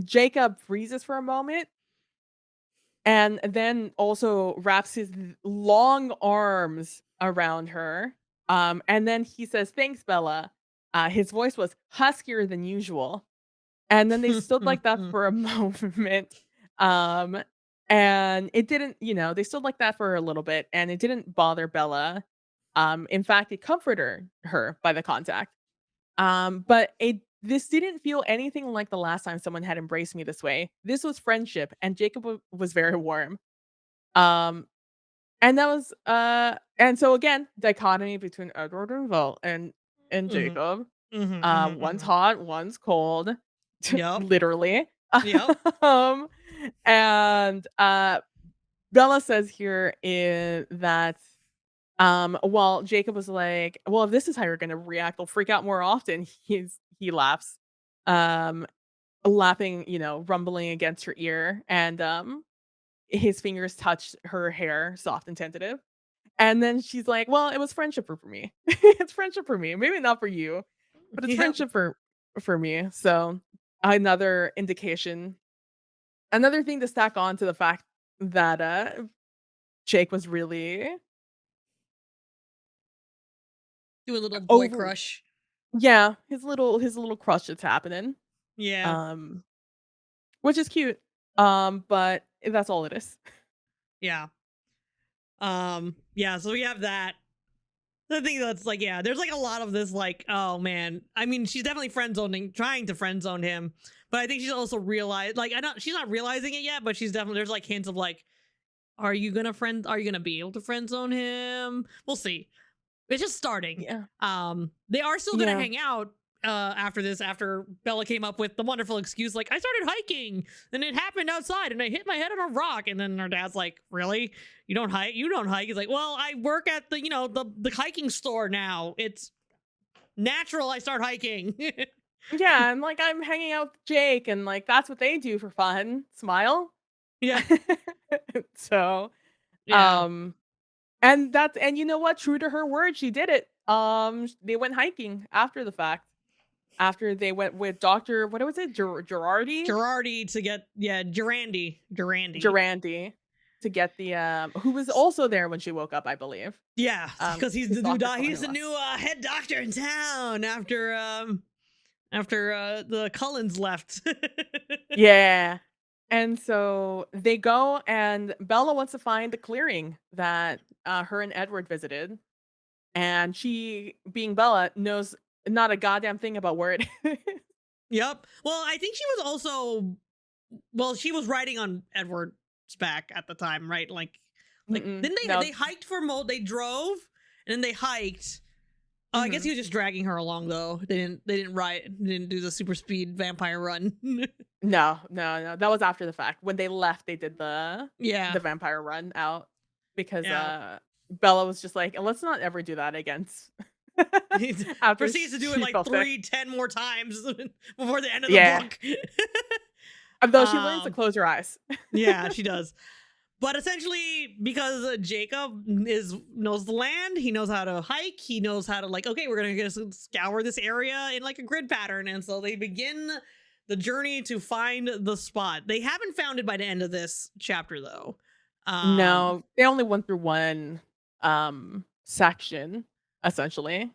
Jacob freezes for a moment and then also wraps his long arms around her. And then he says, "Thanks, Bella." His voice was huskier than usual. And then they stood like that for a moment. Um, and it didn't, they stood like that for a little bit and it didn't bother Bella. In fact, it comforted her by the contact. But this didn't feel anything like the last time someone had embraced me this way. This was friendship, and Jacob was very warm. Um, and that was and so again, dichotomy between Edward and Val and Mhm. Jacob. Mhm, mhm, One's mhm. hot, one's cold, Yep. literally. Yep. um, and Bella says here that well, Jacob was like, "Well, if this is how you're gonna react, I'll freak out more often." He laughs, um, laughing, rumbling against her ear, and his fingers touch her hair, soft and tentative. And then she's like, "Well, it was friendship for me. It's friendship for me. Maybe not for you, but it's Yep. friendship for me." So another indication, another thing to stack on to the fact that Jake was really Do a little boy over. crush. Yeah, his little crush that's happening, Yeah. um, which is cute, but that's all it is. Yeah. Yeah, so we have that. The thing that's like, yeah, there's like a lot of this, like, oh man. I mean, she's definitely friend zoning, trying to friend zone him, but I think she's also realized, like, I don't, she's not realizing it yet, but she's definitely, there's like hints of like, are you gonna be able to friend zone him? We'll see. It's just starting. Yeah, They are still gonna yeah, hang out after this, after Bella came up with the wonderful excuse, like, I started hiking and it happened outside and I hit my head on a rock. And then her dad's like, really? You don't hike? You don't hike? He's like, well, I work at the, the hiking store now. It's natural I start hiking. yeah, and, like, I'm hanging out with Jake, and, like, that's what they do for fun, smile. Yeah. So, Yeah. um, and you know what? True to her word, she did it. They went hiking after the fact. After they went with Doctor, what was it? Girardi? Girardi to get, yeah, Durandi. Durandi to get the who was also there when she woke up, I believe. Yeah, because he's His the new doctor he's the formula. new head doctor in town after the Cullens left. Yeah. And so they go and Bella wants to find the clearing that her and Edward visited. And she, being Bella, knows not a goddamn thing about where it is. Yep. Well, I think she was also, well, she was riding on Edward's back at the time, right? Like Mm-mm, didn't they no. hiked for they drove and then they hiked. Oh, I guess Hmm. he was just dragging her along though. They didn't do the super speed vampire run. No, no, no. That was after the fact. When they left, they did Yeah. the vampire run out because Yeah. Bella was just like, let's not ever do that again. He After proceeds to do it she like fell sick. 10 more times before the end of the Yeah. book. Though she learns to um close her eyes. yeah, she does. But essentially, because Jacob knows the land, he knows how to hike, he knows how to, like, okay, we're gonna just scour this area in like a grid pattern, and so they begin the journey to find the spot. They haven't found it by the end of this chapter, though. Um, No, they only went through one section essentially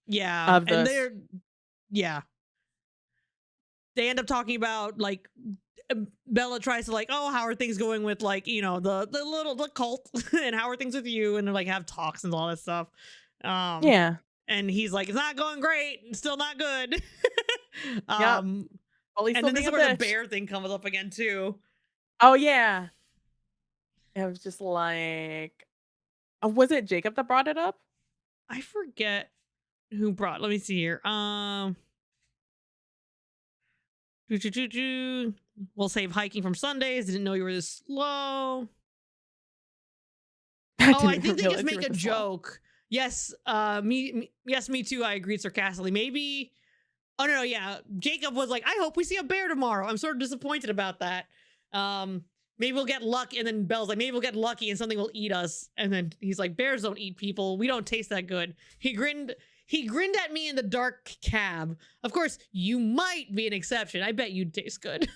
yeah, of and this. they're yeah, they end up talking about like Bella tries to like, oh, how are things going with like the cult, and how are things with you, and they like have talks and all that stuff. Um, Yeah. and he's like, it's not going great, it's still not good. Yep. um, Well, he's and still then this being is a where the bitch. bear thing comes up again too. Oh yeah. It was just like, was it Jacob that brought it up? I forget who brought. Let me see here. Doo, doo, doo, doo. We'll save hiking from Sundays. Didn't know you were this slow. I Oh, I didn't think they just realize you make were a this long. joke. Yes, yes, me too. I agreed sarcastically. Maybe. Oh no, yeah. Jacob was like, I hope we see a bear tomorrow. I'm sort of disappointed about that. Maybe we'll get lucky, and then Belle's like, maybe we'll get lucky and something will eat us. And then he's like, bears don't eat people. We don't taste that good. He grinned at me in the dark cab. Of course, you might be an exception. I bet you'd taste good.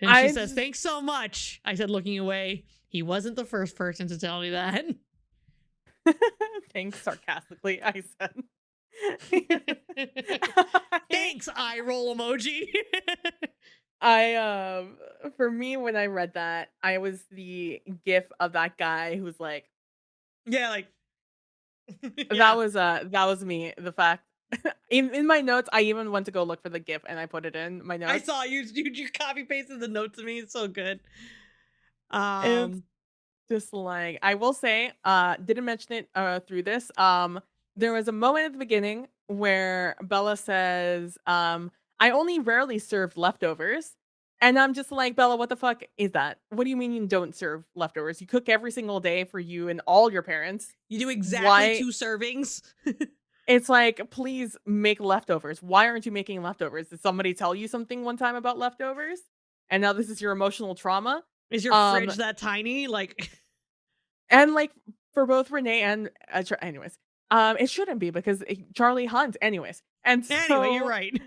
And she says, thanks so much. I said, looking away. He wasn't the first person to tell me that. Thanks, sarcastically, I said. Thanks, eye roll emoji. For me, when I read that, I was the gif of that guy who's like, yeah, like that was me. The fact in my notes, I even went to go look for the gif and I put it in my notes. I saw you copy pasted the note to me. It's so good. It's just like, I will say, didn't mention it through this. There was a moment at the beginning where Bella says, I only rarely serve leftovers. And I'm just like, Bella, what the fuck is that? What do you mean you don't serve leftovers? You cook every single day for you and all your parents. You do exactly 2 servings. It's like, please make leftovers. Why aren't you making leftovers? Did somebody tell you something one time about leftovers? And now this is your emotional trauma? Is your fridge that tiny? Like, and like for both Renee and anyways, it shouldn't be because Charlie Hunt, anyways. And so, anyway, you're right.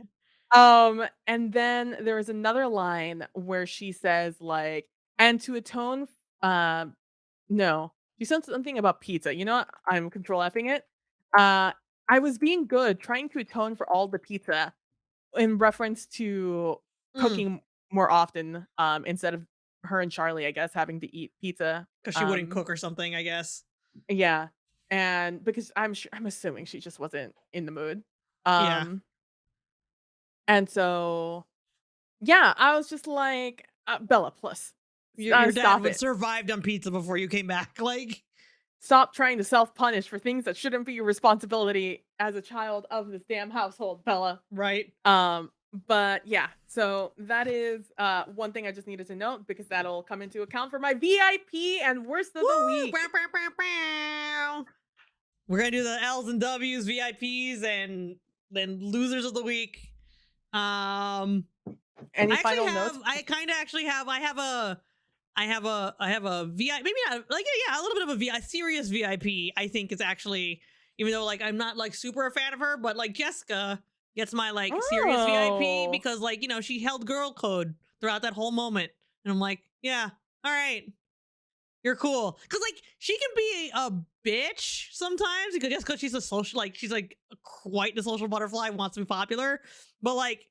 And then there was another line where she says like, and to atone, no, she said something about pizza. You know what? I'm control Fing it. I was being good, trying to atone for all the pizza in reference to cooking more often, instead of her and Charlie, I guess, having to eat pizza because she wouldn't cook or something, I guess. Yeah, and because I'm assuming she just wasn't in the mood. Yeah. And so, yeah, I was just like, Bella, plus, your dad survived on pizza before you came back. Like, stop trying to self-punish for things that shouldn't be your responsibility as a child of this damn household, Bella. Right. But yeah, so that is one thing I just needed to note because that'll come into account for my VIP and worst of the week. We're gonna do the L's and W's, VIPs, and then losers of the week. Any final notes? I have a VIP, maybe not like, yeah, a little bit of a serious VIP. I think it's actually, even though like I'm not like super a fan of her, but like Jessica gets my like serious VIP because like, you know, she held girl code throughout that whole moment. And I'm like, yeah, all right. You're cool. Cause like she can be a bitch sometimes because she's a social, like she's like quite the social butterfly, wants to be popular, but like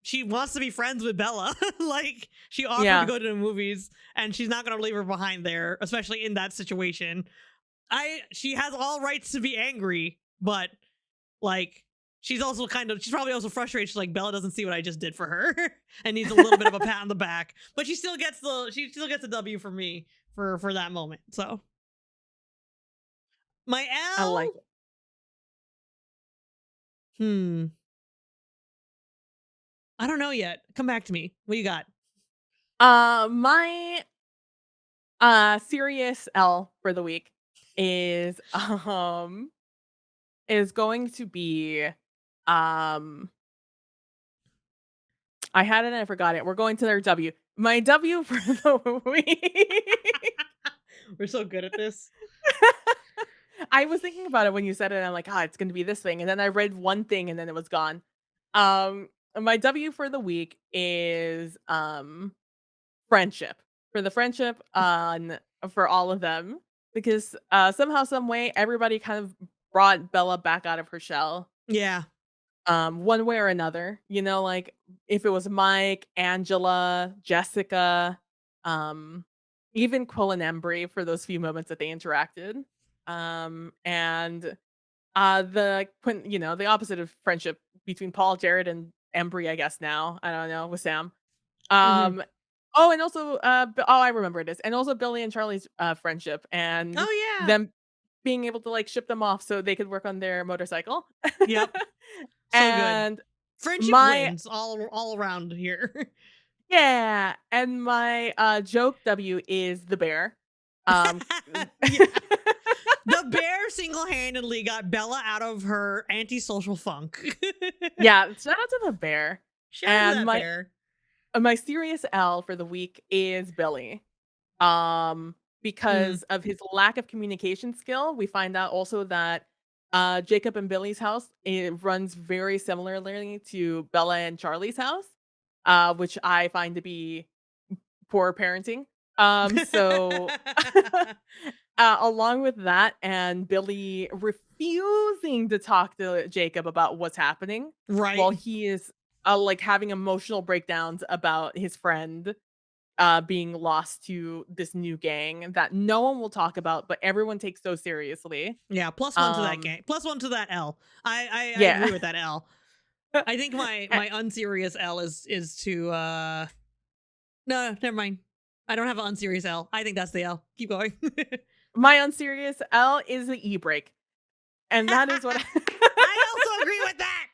she wants to be friends with Bella. Like she offered to go to the movies and she's not gonna leave her behind there, especially in that situation. She has all rights to be angry, but like she's probably also frustrated. She's like, Bella doesn't see what I just did for her and needs a little bit of a pat on the back. But she still gets a W for me for that moment. So my L, I like it. I don't know yet. Come back to me. What you got? My serious L for the week is going to be I had it and I forgot it. We're going to their W. My W for the week. We're so good at this. I was thinking about it when you said it, and I'm like, it's gonna be this thing. And then I read one thing and then it was gone. My W for the week is friendship. For the friendship for all of them. Because somehow, some way, everybody kind of brought Bella back out of her shell. Yeah. One way or another. You know, like if it was Mike, Angela, Jessica, even Quill and Embry for those few moments that they interacted. And the opposite of friendship between Paul, Jared, and Embry, I guess now. I don't know, with Sam. Oh, and also I remember it is. And also Billy and Charlie's friendship and them being able to like ship them off so they could work on their motorcycle. Yep. So and good. Friendship wins all around here. Yeah. And my joke W is the bear. The bear single-handedly got Bella out of her antisocial funk. Yeah, shout out to the bear. Shout out to And that bear. my serious L for the week is Billy. Mm. Because of his lack of communication skill, we find out also that Jacob and Billy's house, it runs very similarly to Bella and Charlie's house, which I find to be poor parenting. So along with that, and Billy refusing to talk to Jacob about what's happening Right. while he is like having emotional breakdowns about his friend being lost to this new gang that no one will talk about, but everyone takes so seriously. Yeah, +1 to that game. +1 to that L. I Yeah. agree with that L. I think my unserious L is to no, never mind. I don't have an unserious L. I think that's the L. Keep going. My unserious L is the e-brake. And that is what I also agree with that.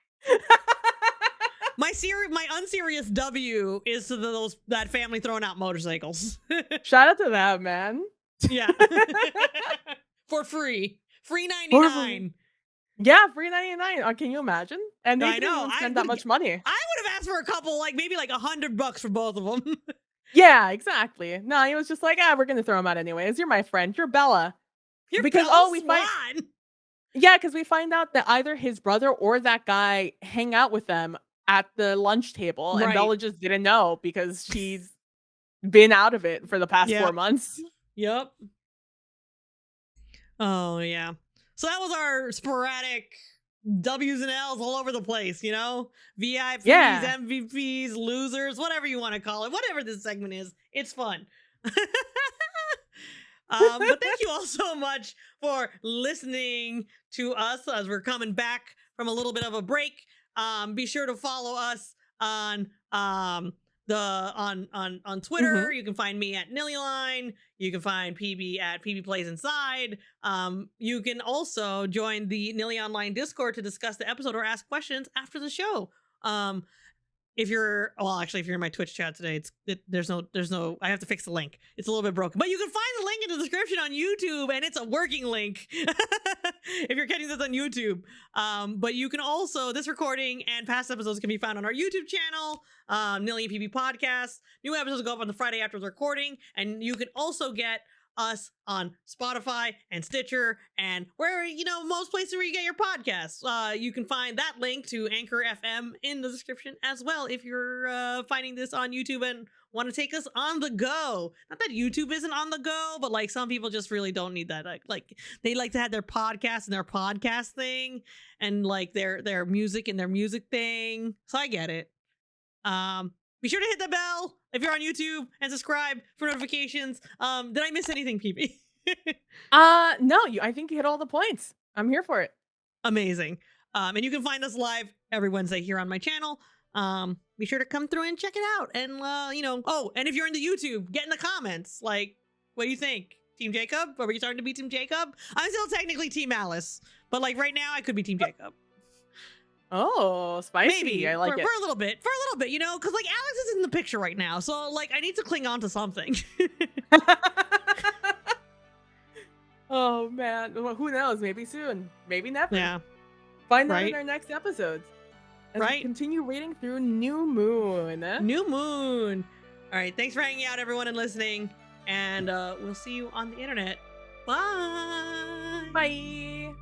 My unserious W is to that family throwing out motorcycles. Shout out to that, man. Yeah. For free. Free 99. Yeah, free 99. Can you imagine? And they I didn't know. even spend that much money. I would have asked for a couple, like maybe like $100 for both of them. Yeah, exactly. No, he was just like, we're gonna throw him out anyways. You're my friend. You're Bella. You're Because Bella we Swan. because we find out that either his brother or that guy hang out with them at the lunch table, and Right. Bella just didn't know because she's been out of it for the past 4 months. Yep. Oh yeah. So that was our sporadic W's and L's all over the place, you know? VIPs, Yeah. MVPs, losers, whatever you want to call it. Whatever this segment is, it's fun. But thank you all so much for listening to us as we're coming back from a little bit of a break. Be sure to follow us on on Twitter. Mhm. You can find me at KnillyLine. You can find PB at PbPlaysInside. You can also join the Knilly Online Discord to discuss the episode or ask questions after the show. If you're in my Twitch chat today, there's no I have to fix the link. It's a little bit broken, but you can find the link in the description on YouTube, and it's a working link if you're getting this on YouTube. But you can also, this recording and past episodes can be found on our YouTube channel, Knilly and Pb podcast. New episodes go up on the Friday after the recording, and you can also get us on Spotify and Stitcher and where, most places where you get your podcasts. You can find that link to Anchor FM in the description as well if you're finding this on YouTube and want to take us on the go. Not that YouTube isn't on the go, but like some people just really don't need that. Like they like to have their podcast and their podcast thing and like their music and their music thing. So I get it. Be sure to hit the bell if you're on YouTube and subscribe for notifications. Did I miss anything, PB? No, I think you hit all the points. I'm here for it. Amazing. And you can find us live every Wednesday here on my channel. Be sure to come through and check it out. And and if you're into YouTube, get in the comments. Like, what do you think? Team Jacob? Are we starting to be Team Jacob? I'm still technically Team Alice, but like right now I could be Team Jacob. Oh, spicy. Maybe I like it. For a little bit, because like Alex is in the picture right now, so like I need to cling on to something. Oh man, well, who knows? Maybe soon, maybe never. Yeah, Find out in our next episodes. As we continue reading through New Moon. New Moon. All right, thanks for hanging out, everyone, and listening, and we'll see you on the internet. Bye. Bye.